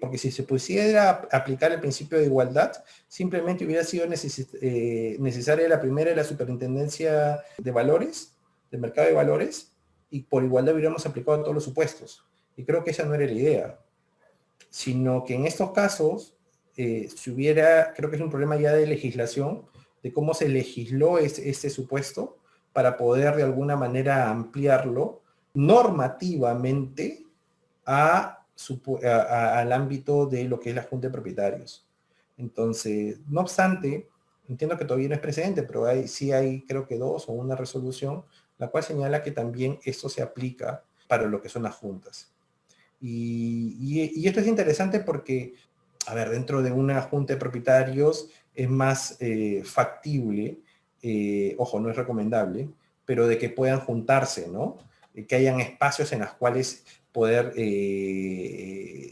[SPEAKER 2] porque si se pusiera a aplicar el principio de igualdad, simplemente hubiera sido necesaria la primera de la superintendencia de valores, del mercado de valores, y por igualdad hubiéramos aplicado todos los supuestos. Y creo que esa no era la idea, sino que en estos casos, creo que es un problema ya de legislación, de cómo se legisló este supuesto, para poder de alguna manera ampliarlo normativamente al ámbito de lo que es la Junta de Propietarios. Entonces, no obstante, entiendo que todavía no es precedente, pero sí hay creo que dos o una resolución, la cual señala que también esto se aplica para lo que son las juntas. Y esto es interesante porque, a ver, dentro de una junta de propietarios es más factible, ojo, no es recomendable, pero de que puedan juntarse, ¿no? Que hayan espacios en los cuales poder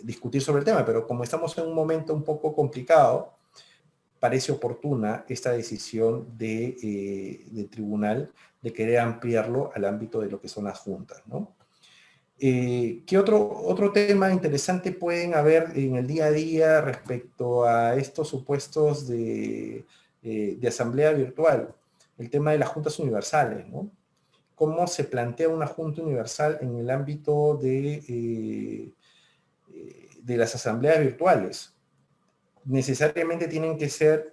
[SPEAKER 2] discutir sobre el tema, pero como estamos en un momento un poco complicado, parece oportuna esta decisión del tribunal de querer ampliarlo al ámbito de lo que son las juntas, ¿no? ¿Qué otro tema interesante pueden haber en el día a día respecto a estos supuestos de asamblea virtual? El tema de las juntas universales, ¿no? ¿Cómo se plantea una junta universal en el ámbito de las asambleas virtuales? ¿Necesariamente tienen que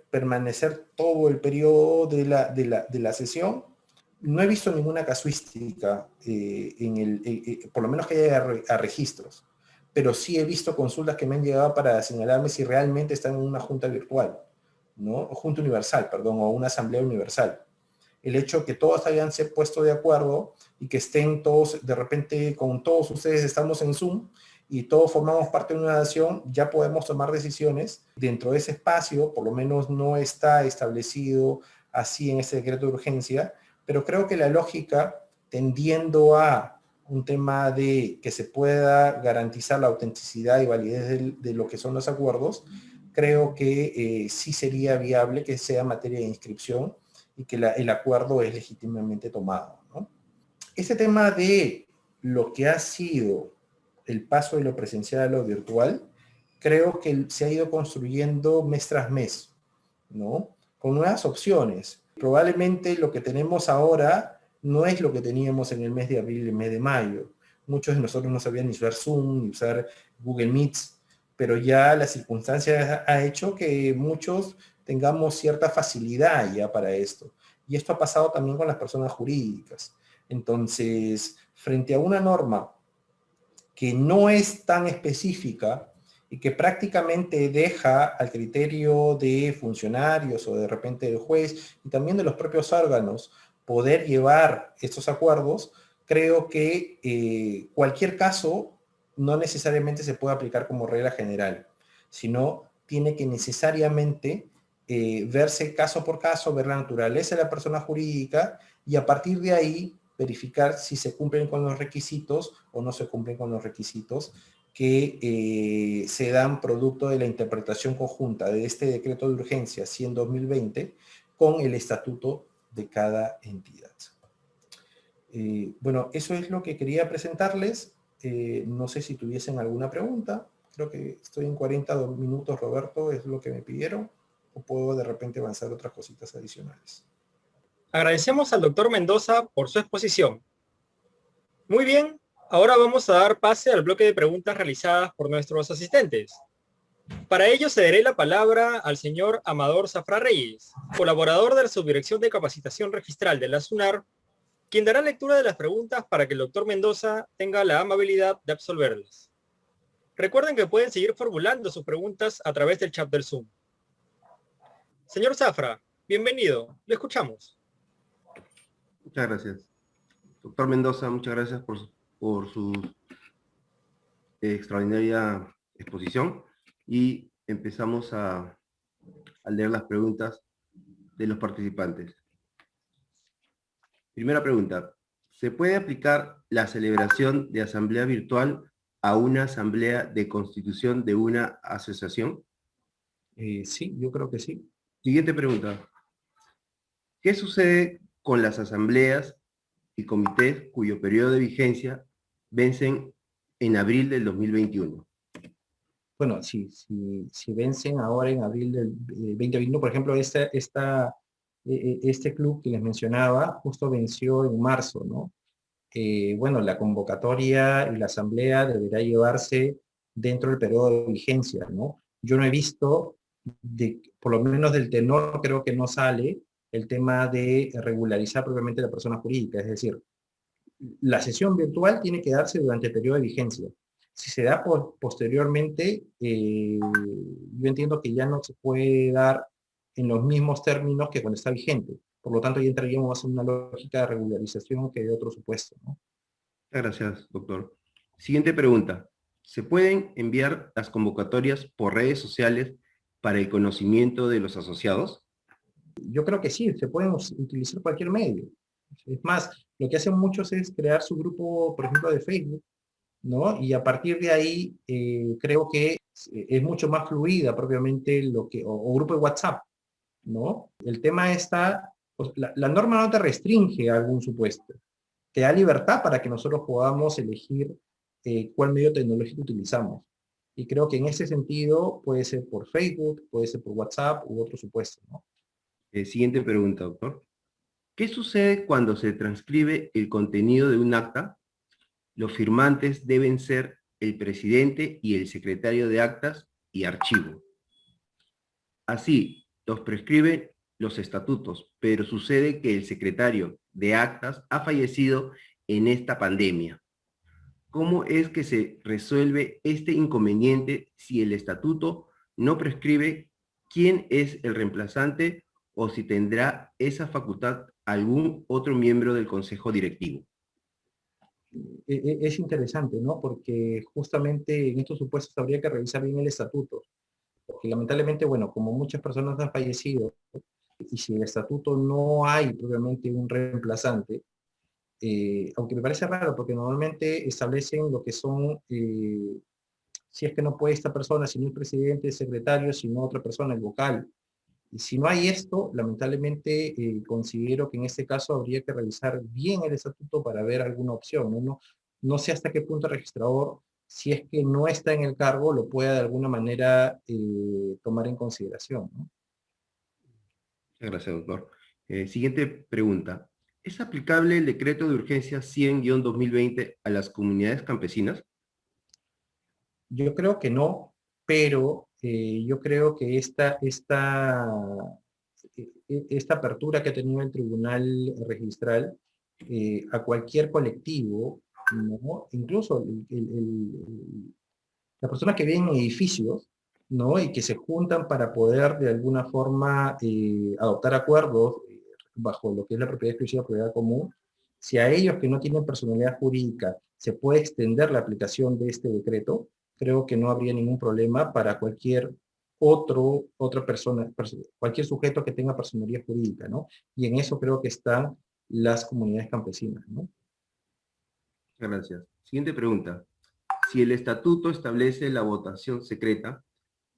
[SPEAKER 2] permanecer todo el periodo de la sesión? No he visto ninguna casuística, por lo menos que haya a registros, pero sí he visto consultas que me han llegado para señalarme si realmente están en una junta virtual, ¿no? O junta universal, perdón, o una asamblea universal. El hecho que todos hayan se puesto de acuerdo y que estén todos, de repente con todos ustedes estamos en Zoom y todos formamos parte de una nación, ya podemos tomar decisiones dentro de ese espacio, por lo menos no está establecido así en ese decreto de urgencia, pero creo que la lógica, tendiendo a un tema de que se pueda garantizar la autenticidad y validez de lo que son los acuerdos, creo que sí sería viable que sea materia de inscripción y que el acuerdo es legítimamente tomado, ¿no? Este tema de lo que ha sido el paso de lo presencial a lo virtual, creo que se ha ido construyendo mes tras mes, ¿no? Con nuevas opciones. Probablemente lo que tenemos ahora no es lo que teníamos en el mes de abril y el mes de mayo. Muchos de nosotros no sabían ni usar Zoom, ni usar Google Meets, pero ya la circunstancia ha hecho que muchos tengamos cierta facilidad ya para esto. Y esto ha pasado también con las personas jurídicas. Entonces, frente a una norma que no es tan específica y que prácticamente deja al criterio de funcionarios o de repente del juez y también de los propios órganos poder llevar estos acuerdos, creo que cualquier caso no necesariamente se puede aplicar como regla general, sino tiene que necesariamente verse caso por caso, ver la naturaleza de la persona jurídica y a partir de ahí verificar si se cumplen con los requisitos o no se cumplen con los requisitos que se dan producto de la interpretación conjunta de este decreto de urgencia 100/2020 con el estatuto de cada entidad. Bueno, eso es lo que quería presentarles. No sé si tuviesen alguna pregunta. Creo que estoy en 40 minutos, Roberto, es lo que me pidieron. O puedo de repente avanzar otras cositas adicionales.
[SPEAKER 1] Agradecemos al doctor Mendoza por su exposición. Muy bien, ahora vamos a dar pase al bloque de preguntas realizadas por nuestros asistentes. Para ello cederé la palabra al señor Amador Zafra Reyes, colaborador de la Subdirección de Capacitación Registral de la SUNAR, quien dará lectura de las preguntas para que el doctor Mendoza tenga la amabilidad de absolverlas. Recuerden que pueden seguir formulando sus preguntas a través del chat del Zoom. Señor Zafra, bienvenido, le escuchamos.
[SPEAKER 3] Muchas gracias. Doctor Mendoza, muchas gracias por su extraordinaria exposición y empezamos a leer las preguntas de los participantes. Primera pregunta, ¿se puede aplicar la celebración de asamblea virtual a una asamblea de constitución de una asociación?
[SPEAKER 2] Sí, yo creo que sí.
[SPEAKER 3] Siguiente pregunta, ¿qué sucede con las asambleas y comités cuyo periodo de vigencia vencen en abril del 2021?
[SPEAKER 2] Bueno, si vencen ahora en abril del 2021, por ejemplo, este club que les mencionaba justo venció en marzo, ¿no? Bueno, la convocatoria y la asamblea deberá llevarse dentro del periodo de vigencia, ¿no? Yo no he visto, por lo menos del tenor creo que no sale, el tema de regularizar propiamente la persona jurídica, es decir, la sesión virtual tiene que darse durante el periodo de vigencia. Si se da posteriormente, yo entiendo que ya no se puede dar en los mismos términos que cuando está vigente. Por lo tanto, ya entraríamos en una lógica de regularización que de otro supuesto, ¿no?
[SPEAKER 3] Muchas gracias, doctor. Siguiente pregunta. ¿Se pueden enviar las convocatorias por redes sociales para el conocimiento de los asociados?
[SPEAKER 2] Yo creo que sí, se pueden utilizar cualquier medio. Es más, lo que hacen muchos es crear su grupo, por ejemplo, de Facebook, ¿no? Y a partir de ahí, creo que es mucho más fluida propiamente o grupo de WhatsApp, ¿no? El tema está, pues, la norma no te restringe a algún supuesto, te da libertad para que nosotros podamos elegir cuál medio tecnológico utilizamos. Y creo que en ese sentido puede ser por Facebook, puede ser por WhatsApp u otro supuesto, ¿no?
[SPEAKER 3] Siguiente pregunta, doctor. ¿Qué sucede cuando se transcribe el contenido de un acta? Los firmantes deben ser el presidente y el secretario de actas y archivo. Así, los prescriben los estatutos, pero sucede que el secretario de actas ha fallecido en esta pandemia. ¿Cómo es que se resuelve este inconveniente si el estatuto no prescribe quién es el reemplazante o si tendrá esa facultad algún otro miembro del consejo directivo?
[SPEAKER 2] Es interesante, ¿no? Porque justamente en estos supuestos habría que revisar bien el estatuto, porque lamentablemente, bueno, como muchas personas han fallecido, y si en el estatuto no hay propiamente un reemplazante, aunque me parece raro, porque normalmente establecen lo que son, si es que no puede esta persona, sino el presidente, el secretario, sino otra persona, el vocal. Y si no hay esto, lamentablemente considero que en este caso habría que revisar bien el estatuto para ver alguna opción, ¿no? No sé hasta qué punto el registrador, si es que no está en el cargo, lo pueda de alguna manera tomar en consideración, ¿no?
[SPEAKER 3] Muchas gracias, doctor. Siguiente pregunta. ¿Es aplicable el decreto de urgencia 100-2020 a las comunidades campesinas?
[SPEAKER 2] Yo creo que no, pero yo creo que esta apertura que ha tenido el Tribunal Registral a cualquier colectivo, ¿no? Incluso las personas que viven en edificios, ¿no? Y que se juntan para poder de alguna forma adoptar acuerdos bajo lo que es la propiedad exclusiva, propiedad común, si a ellos que no tienen personalidad jurídica se puede extender la aplicación de este decreto, creo que no habría ningún problema para cualquier otra persona, cualquier sujeto que tenga personalidad jurídica, ¿no? Y en eso creo que están las comunidades campesinas, ¿no?
[SPEAKER 3] Muchas gracias. Siguiente pregunta. Si el estatuto establece la votación secreta,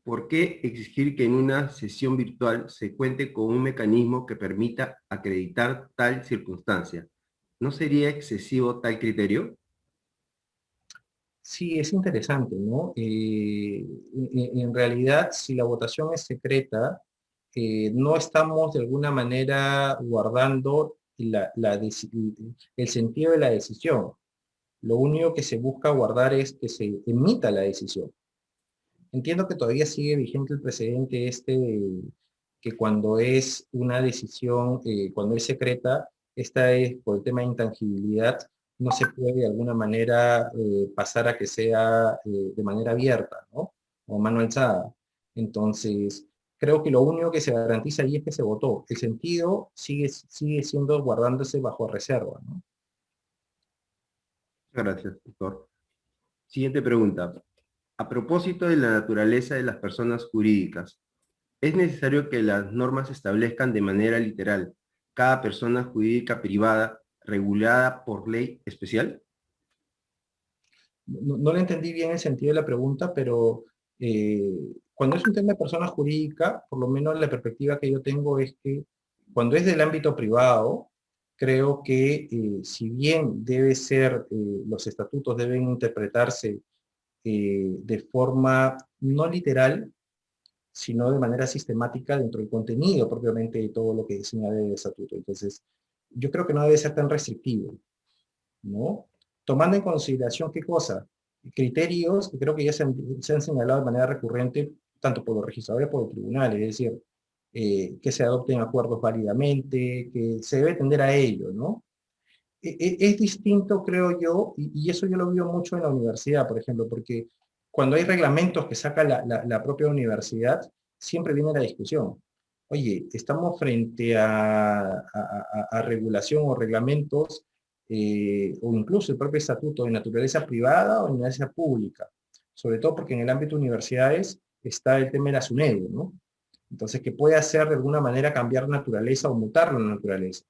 [SPEAKER 3] ¿por qué exigir que en una sesión virtual se cuente con un mecanismo que permita acreditar tal circunstancia? ¿No sería excesivo tal criterio?
[SPEAKER 2] Sí, es interesante, ¿no? En realidad, si la votación es secreta, no estamos de alguna manera guardando el sentido de la decisión. Lo único que se busca guardar es que se emita la decisión. Entiendo que todavía sigue vigente el precedente que cuando es una decisión, cuando es secreta, esta es por el tema de intangibilidad, no se puede de alguna manera pasar a que sea de manera abierta, ¿no? O mano alzada. Entonces, creo que lo único que se garantiza ahí es que se votó. El sentido sigue siendo guardándose bajo reserva, ¿no?
[SPEAKER 3] Muchas gracias, doctor. Siguiente pregunta. A propósito de la naturaleza de las personas jurídicas, ¿es necesario que las normas establezcan de manera literal cada persona jurídica privada regulada por ley especial?
[SPEAKER 2] No le entendí bien el sentido de la pregunta, pero cuando es un tema de persona jurídica, por lo menos la perspectiva que yo tengo es que cuando es del ámbito privado, creo que si bien debe ser, los estatutos deben interpretarse de forma no literal, sino de manera sistemática dentro del contenido propiamente de todo lo que señala el estatuto. Entonces, yo creo que no debe ser tan restrictivo, ¿no? Tomando en consideración qué cosa, criterios que creo que ya se han señalado de manera recurrente tanto por los registradores como por el tribunal, es decir, que se adopten acuerdos válidamente, que se debe tender a ello, ¿no? Es distinto, creo yo, y eso yo lo veo mucho en la universidad, por ejemplo, porque cuando hay reglamentos que saca la propia universidad, siempre viene la discusión. Oye, estamos frente a regulación o reglamentos, o incluso el propio estatuto de naturaleza privada o de naturaleza pública, sobre todo porque en el ámbito de universidades está el tema de la SUNEDU, ¿no? Entonces, que puede hacer de alguna manera cambiar naturaleza o mutar la naturaleza.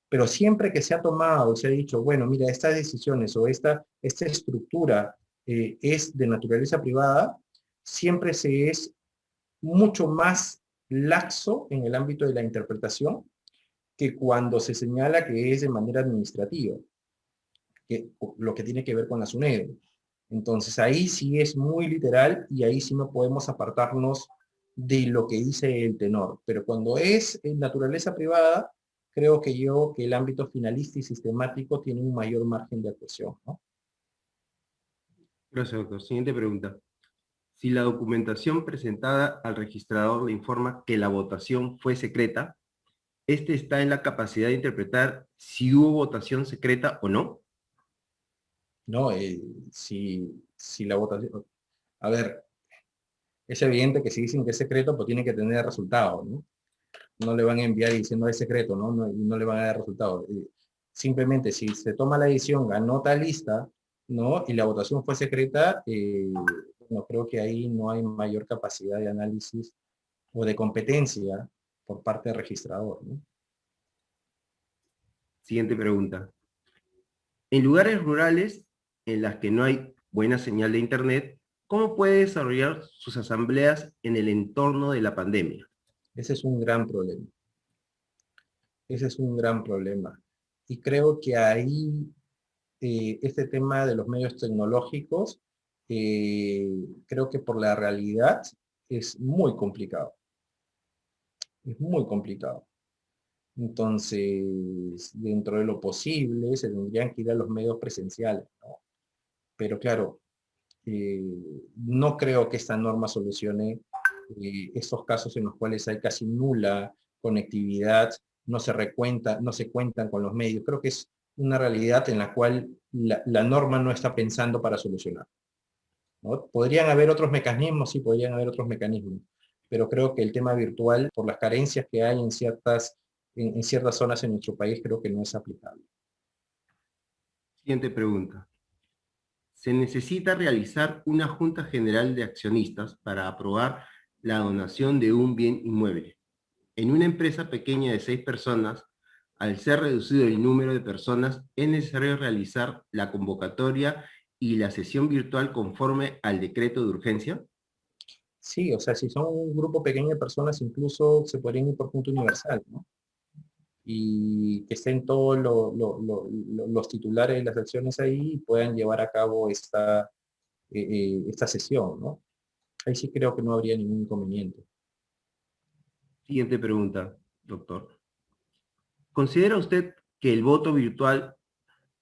[SPEAKER 2] Pero siempre que se ha tomado, se ha dicho, bueno, mira, estas decisiones o esta estructura es de naturaleza privada, siempre se es mucho más laxo en el ámbito de la interpretación que cuando se señala que es de manera administrativa, lo que tiene que ver con la SUNEDU. Entonces ahí sí es muy literal y ahí sí no podemos apartarnos de lo que dice el tenor. Pero cuando es en naturaleza privada, creo que el ámbito finalista y sistemático tiene un mayor margen de actuación, ¿no?
[SPEAKER 3] Gracias, doctor. Siguiente pregunta. Si la documentación presentada al registrador le informa que la votación fue secreta, ¿este está en la capacidad de interpretar si hubo votación secreta o no?
[SPEAKER 2] ¿No? Si la votación... A ver, es evidente que si dicen que es secreto, pues tiene que tener resultados, ¿no? No le van a enviar diciendo es secreto, ¿no? No le van a dar resultados. Simplemente si se toma la decisión, ganó tal lista, ¿no? Y la votación fue secreta, no creo que ahí no hay mayor capacidad de análisis o de competencia por parte del registrador, ¿no?
[SPEAKER 3] Siguiente pregunta. En lugares rurales en las que no hay buena señal de internet, ¿cómo puede desarrollar sus asambleas en el entorno de la pandemia?
[SPEAKER 2] Ese es un gran problema. Ese es un gran problema. Y creo que ahí este tema de los medios tecnológicos, creo que por la realidad es muy complicado. Es muy complicado. Entonces, dentro de lo posible, se tendrían que ir a los medios presenciales, ¿no? Pero claro, eh, no creo que esta norma solucione estos casos en los cuales hay casi nula conectividad, no se cuentan con los medios. Creo que es una realidad en la cual la norma no está pensando para solucionar, ¿no? Podrían haber otros mecanismos, sí, podrían haber otros mecanismos, pero creo que el tema virtual, por las carencias que hay en ciertas zonas en nuestro país, creo que no es aplicable.
[SPEAKER 3] Siguiente pregunta. Se necesita realizar una junta general de accionistas para aprobar la donación de un bien inmueble. En una empresa pequeña de 6 personas, al ser reducido el número de personas, es necesario realizar la convocatoria y la sesión virtual conforme al decreto de urgencia.
[SPEAKER 2] Sí, o sea, si son un grupo pequeño de personas, incluso se podrían ir por punto universal, ¿no? Y que estén todos los titulares de las acciones ahí y puedan llevar a cabo esta sesión, ¿no? Ahí sí creo que no habría ningún inconveniente.
[SPEAKER 3] Siguiente pregunta, doctor. ¿Considera usted que el voto virtual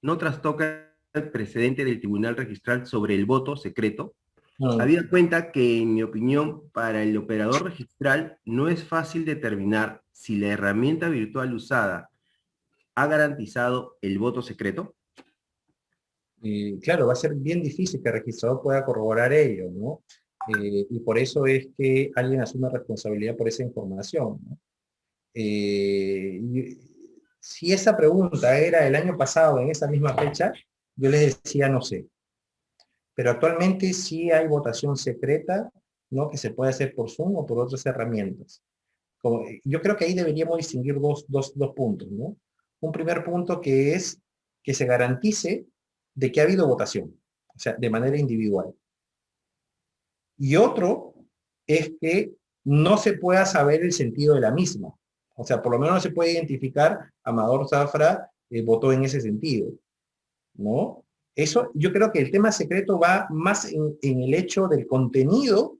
[SPEAKER 3] no trastoca el precedente del Tribunal Registral sobre el voto secreto?
[SPEAKER 2] No,
[SPEAKER 3] Habida cuenta que, en mi opinión, para el operador registral no es fácil determinar si la herramienta virtual usada ha garantizado el voto secreto.
[SPEAKER 2] claro, va a ser bien difícil que el registrador pueda corroborar ello, ¿no? Y por eso es que alguien asume responsabilidad por esa información, ¿no? Si esa pregunta era el año pasado, en esa misma fecha, yo les decía no sé. Pero actualmente sí hay votación secreta, ¿no? Que se puede hacer por Zoom o por otras herramientas. Yo creo que ahí deberíamos distinguir dos puntos, ¿no? Un primer punto que es que se garantice de que ha habido votación, o sea, de manera individual. Y otro es que no se pueda saber el sentido de la misma. O sea, por lo menos no se puede identificar, Amador Zafra votó en ese sentido, ¿no? Eso, yo creo que el tema secreto va más en el hecho del contenido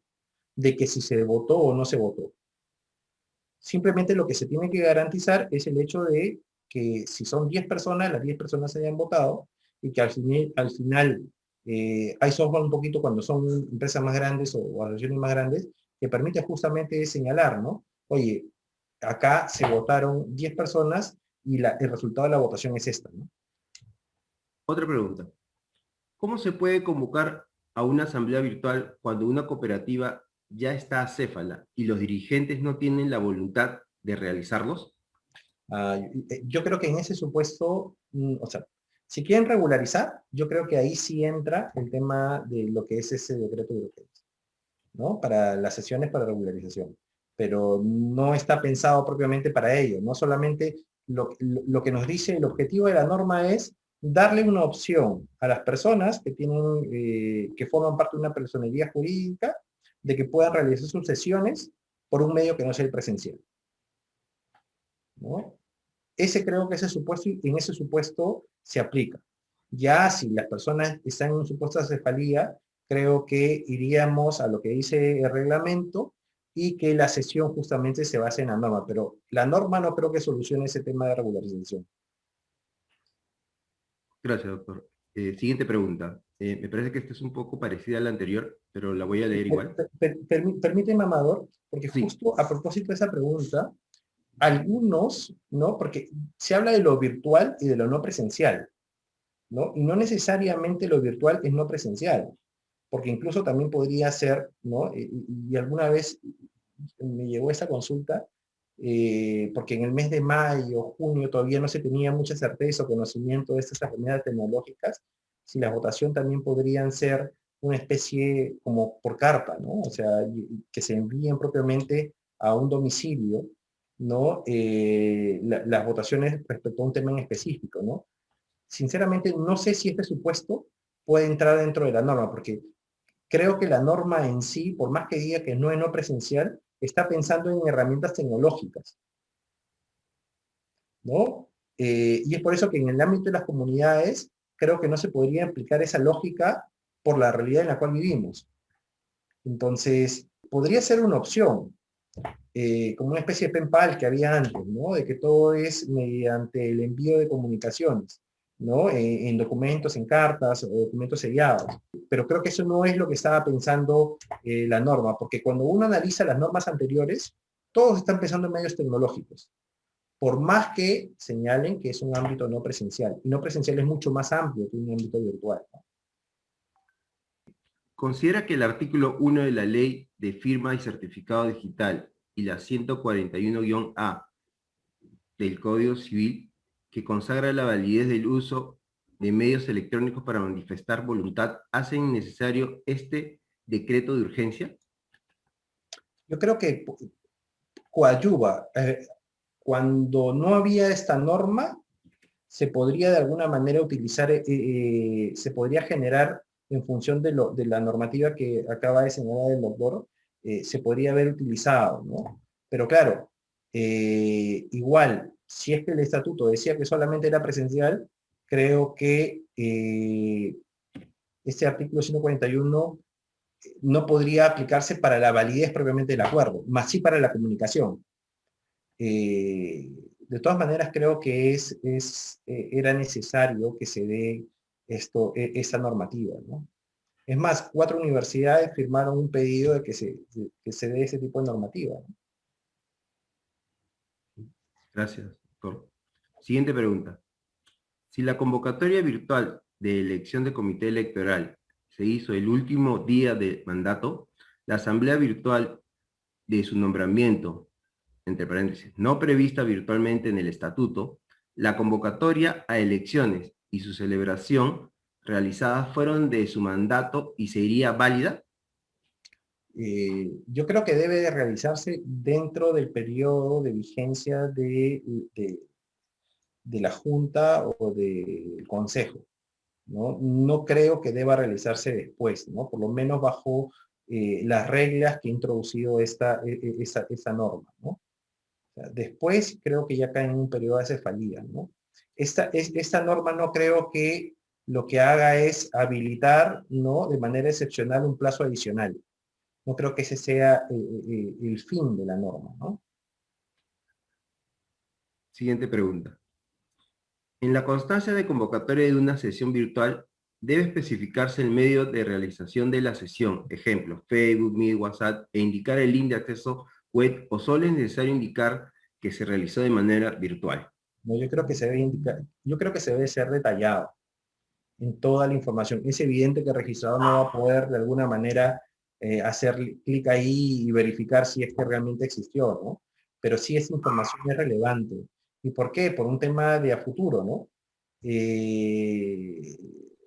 [SPEAKER 2] de que si se votó o no se votó. Simplemente lo que se tiene que garantizar es el hecho de que si son 10 personas, las 10 personas hayan votado y que al final hay software un poquito cuando son empresas más grandes o asociaciones más grandes que permite justamente señalar, ¿no? Oye, acá se votaron 10 personas y el resultado de la votación es esta, ¿no?
[SPEAKER 3] Otra pregunta. ¿Cómo se puede convocar a una asamblea virtual cuando una cooperativa ya está acéfala y los dirigentes no tienen la voluntad de realizarlos?
[SPEAKER 2] Yo creo que en ese supuesto, o sea, si quieren regularizar, yo creo que ahí sí entra el tema de lo que es ese decreto de urgencia, ¿no? Para las sesiones para regularización. Pero no está pensado propiamente para ello, no solamente lo que nos dice el objetivo de la norma es darle una opción a las personas que tienen, que forman parte de una personería jurídica, de que puedan realizar sus sesiones por un medio que no sea el presencial, ¿no? Ese creo que ese supuesto, en ese supuesto se aplica. Ya si las personas están en un supuesto de cefalía, creo que iríamos a lo que dice el reglamento y que la sesión justamente se base en la norma, pero la norma no creo que solucione ese tema de regularización.
[SPEAKER 3] Gracias, doctor. Siguiente pregunta. Me parece que esta es un poco parecida a la anterior, pero la voy a leer igual.
[SPEAKER 2] Permíteme, Amador, porque
[SPEAKER 3] Sí.
[SPEAKER 2] justo a propósito de esa pregunta, algunos, ¿no? Porque se habla de lo virtual y de lo no presencial, ¿no? Y no necesariamente lo virtual es no presencial, porque incluso también podría ser, ¿no? Y alguna vez me llegó esa consulta, porque en el mes de mayo, junio, todavía no se tenía mucha certeza o conocimiento de estas herramientas tecnológicas, si la votación también podrían ser una especie como por carta, ¿no? O sea, que se envíen propiamente a un domicilio, ¿no? Las votaciones respecto a un tema en específico, ¿no? Sinceramente, no sé si este supuesto puede entrar dentro de la norma, porque creo que la norma en sí, por más que diga que no es no presencial, está pensando en herramientas tecnológicas, ¿no? Y es por eso que en el ámbito de las comunidades, creo que no se podría aplicar esa lógica por la realidad en la cual vivimos. Entonces, podría ser una opción, como una especie de pen pal que había antes, ¿no? De que todo es mediante el envío de comunicaciones, ¿no? En documentos, en cartas o documentos sellados. Pero creo que eso no es lo que estaba pensando la norma, porque cuando uno analiza las normas anteriores, todos están pensando en medios tecnológicos, por más que señalen que es un ámbito no presencial. Y no presencial es mucho más amplio que un ámbito virtual, ¿no?
[SPEAKER 3] ¿Considera que el artículo 1 de la Ley de Firma y Certificado Digital y la 141-A del Código Civil, que consagra la validez del uso de medios electrónicos para manifestar voluntad, hacen necesario este decreto de urgencia?
[SPEAKER 2] Yo creo que coadyuva. Cuando no había esta norma, se podría de alguna manera utilizar, se podría generar en función de la normativa que acaba de señalar el doctor, se podría haber utilizado, ¿no? Pero claro, igual, si es que el estatuto decía que solamente era presencial, creo que este artículo 141 no podría aplicarse para la validez propiamente del acuerdo, más sí para la comunicación. De todas maneras, creo que era necesario que se dé esta normativa, ¿no? Es más, 4 universidades firmaron un pedido de que se dé ese tipo de normativa, ¿no?
[SPEAKER 3] Gracias, doctor. Siguiente pregunta. Si la convocatoria virtual de elección de comité electoral se hizo el último día de mandato, la asamblea virtual de su nombramiento, entre paréntesis, no prevista virtualmente en el estatuto, la convocatoria a elecciones y su celebración realizadas fueron de su mandato y sería válida.
[SPEAKER 2] Yo creo que debe de realizarse dentro del periodo de vigencia de la Junta o del Consejo, ¿no? No creo que deba realizarse después, ¿no? Por lo menos bajo las reglas que ha introducido esta norma, ¿no? O sea, después creo que ya cae en un periodo de cefalía, ¿no? Esta norma no creo que lo que haga es habilitar, ¿no? De manera excepcional un plazo adicional. No creo que ese sea el fin de la norma, ¿no?
[SPEAKER 3] Siguiente pregunta. En la constancia de convocatoria de una sesión virtual, debe especificarse el medio de realización de la sesión, ejemplo, Facebook, Meet, WhatsApp, e indicar el link de acceso web, o solo es necesario indicar que se realizó de manera virtual?
[SPEAKER 2] No, yo creo que se debe indicar, yo creo que se debe ser detallado en toda la información. Es evidente que el registrador no va a poder de alguna manera hacer clic ahí y verificar si es que realmente existió, ¿no? Pero sí esa información es relevante. ¿Y por qué? Por un tema de a futuro, ¿no?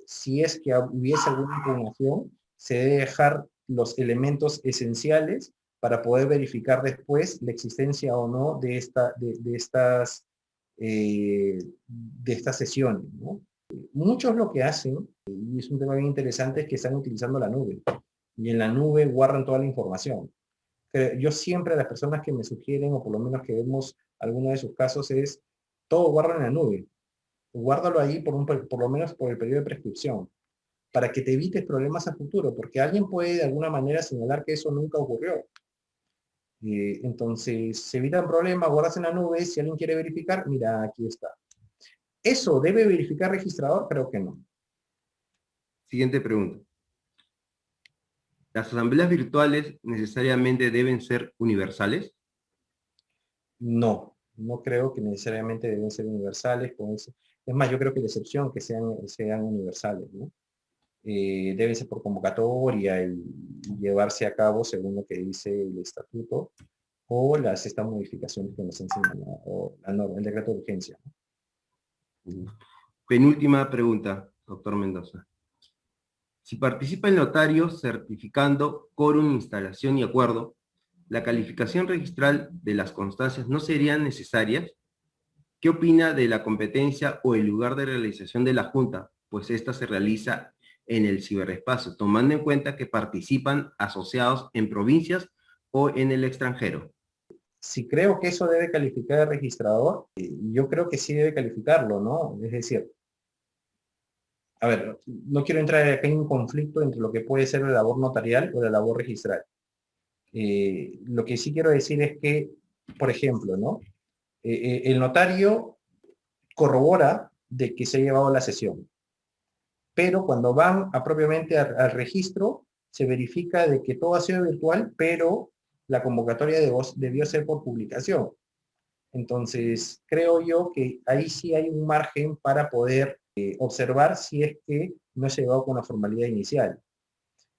[SPEAKER 2] Si es que hubiese alguna impugnación, se debe dejar los elementos esenciales para poder verificar después la existencia o no de estas sesiones, ¿no? Muchos lo que hacen, y es un tema bien interesante, es que están utilizando la nube. Y en la nube guardan toda la información. Yo siempre a las personas que me sugieren, o por lo menos que vemos alguno de sus casos, es todo guarda en la nube. Guárdalo ahí por lo menos por el periodo de prescripción, para que te evites problemas a futuro, porque alguien puede de alguna manera señalar que eso nunca ocurrió. Entonces, se evitan problemas, guardas en la nube, si alguien quiere verificar, mira, aquí está. ¿Eso debe verificar registrador? Creo que no.
[SPEAKER 3] Siguiente pregunta. ¿Las asambleas virtuales necesariamente deben ser universales?
[SPEAKER 2] No, no creo que necesariamente deben ser universales. Es más, yo creo que la excepción que sean universales, ¿no? Deben ser por convocatoria y llevarse a cabo según lo que dice el estatuto o estas modificaciones que nos enseñan, ¿no? O la norma, el decreto de urgencia, ¿no?
[SPEAKER 3] Penúltima pregunta, doctor Mendoza. Si participa el notario certificando quórum, instalación y acuerdo, ¿la calificación registral de las constancias no serían necesarias? ¿Qué opina de la competencia o el lugar de realización de la Junta? Pues esta se realiza en el ciberespacio, tomando en cuenta que participan asociados en provincias o en el extranjero.
[SPEAKER 2] Si creo que eso debe calificar el registrador, yo creo que sí debe calificarlo, ¿no? Es decir, a ver, no quiero entrar acá en un conflicto entre lo que puede ser la labor notarial o la labor registral. Lo que sí quiero decir es que, por ejemplo, ¿no? El notario corrobora de que se ha llevado la sesión, pero cuando van propiamente al registro, se verifica de que todo ha sido virtual, pero la convocatoria debió ser por publicación. Entonces, creo yo que ahí sí hay un margen para poder observar si es que no se ha llevado con la formalidad inicial.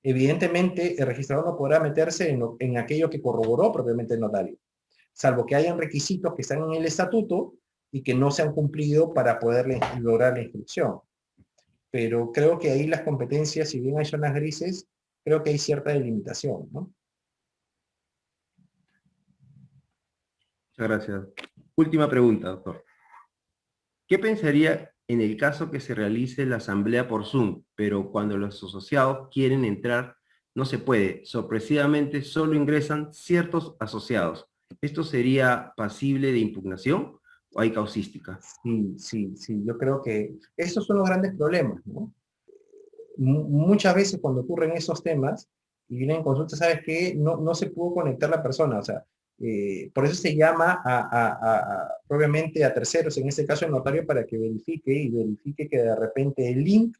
[SPEAKER 2] Evidentemente, el registrador no podrá meterse en aquello que corroboró propiamente el notario, salvo que hayan requisitos que están en el estatuto y que no se han cumplido para poder lograr la inscripción. Pero creo que ahí las competencias, si bien hay zonas grises, creo que hay cierta delimitación, ¿no?
[SPEAKER 3] Muchas gracias. Última pregunta, doctor. ¿Qué pensaría en el caso que se realice la asamblea por Zoom, pero cuando los asociados quieren entrar, no se puede? Sorpresivamente, solo ingresan ciertos asociados. ¿Esto sería pasible de impugnación o hay causística?
[SPEAKER 2] Sí, yo creo que esos son los grandes problemas, ¿no? Muchas veces cuando ocurren esos temas y vienen en consulta, ¿sabes qué? No se pudo conectar la persona, o sea, por eso se llama obviamente a terceros, en este caso el notario, para que verifique que de repente el link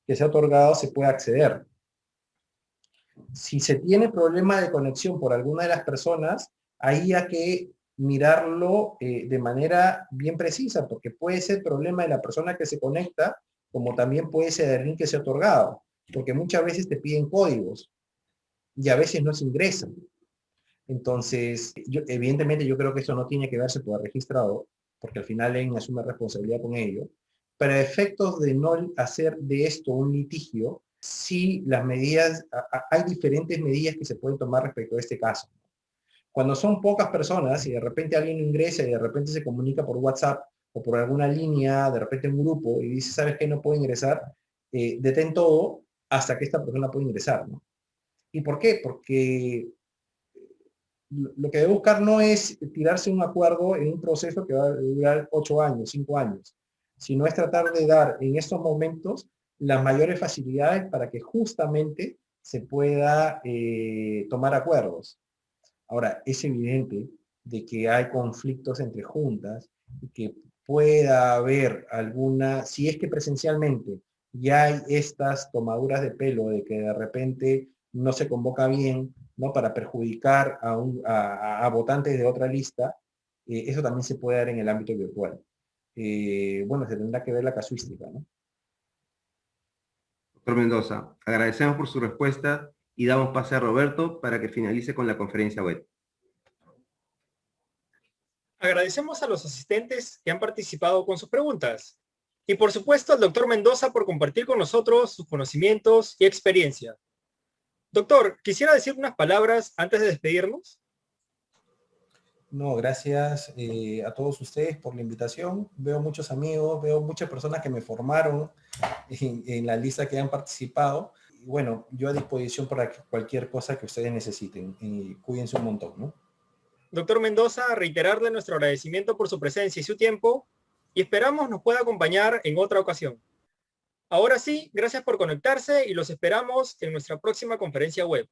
[SPEAKER 2] que se ha otorgado se pueda acceder. Si se tiene problema de conexión por alguna de las personas, ahí hay que mirarlo de manera bien precisa, porque puede ser problema de la persona que se conecta, como también puede ser el link que se ha otorgado, porque muchas veces te piden códigos y a veces no se ingresan. Entonces, evidentemente yo creo que eso no tiene que verse por el registrador, porque al final él asume responsabilidad con ello, pero a efectos de no hacer de esto un litigio, sí las medidas, hay diferentes medidas que se pueden tomar respecto a este caso. Cuando son pocas personas y de repente alguien ingresa y de repente se comunica por WhatsApp o por alguna línea, de repente un grupo, y dice, ¿sabes qué? No puedo ingresar, detén todo hasta que esta persona pueda ingresar, ¿no? ¿Y por qué? Porque lo que debe buscar no es tirarse un acuerdo en un proceso que va a durar 8 años, 5 años, sino es tratar de dar en estos momentos las mayores facilidades para que justamente se pueda tomar acuerdos. Ahora, es evidente de que hay conflictos entre juntas y que pueda haber alguna, si es que presencialmente ya hay estas tomaduras de pelo de que de repente no se convoca bien, ¿no? Para perjudicar a votantes de otra lista, eso también se puede dar en el ámbito virtual. Bueno, se tendrá que ver la casuística, ¿no?
[SPEAKER 3] Doctor Mendoza, agradecemos por su respuesta y damos pase a Roberto para que finalice con la conferencia web.
[SPEAKER 1] Agradecemos a los asistentes que han participado con sus preguntas. Y por supuesto al doctor Mendoza por compartir con nosotros sus conocimientos y experiencia. Doctor, ¿quisiera decir unas palabras antes de despedirnos?
[SPEAKER 2] No, gracias a todos ustedes por la invitación. Veo muchos amigos, veo muchas personas que me formaron en la lista que han participado. Y bueno, yo a disposición para cualquier cosa que ustedes necesiten. Cuídense un montón, ¿no?
[SPEAKER 1] Doctor Mendoza, reiterarle nuestro agradecimiento por su presencia y su tiempo, y esperamos nos pueda acompañar en otra ocasión. Ahora sí, gracias por conectarse y los esperamos en nuestra próxima conferencia web.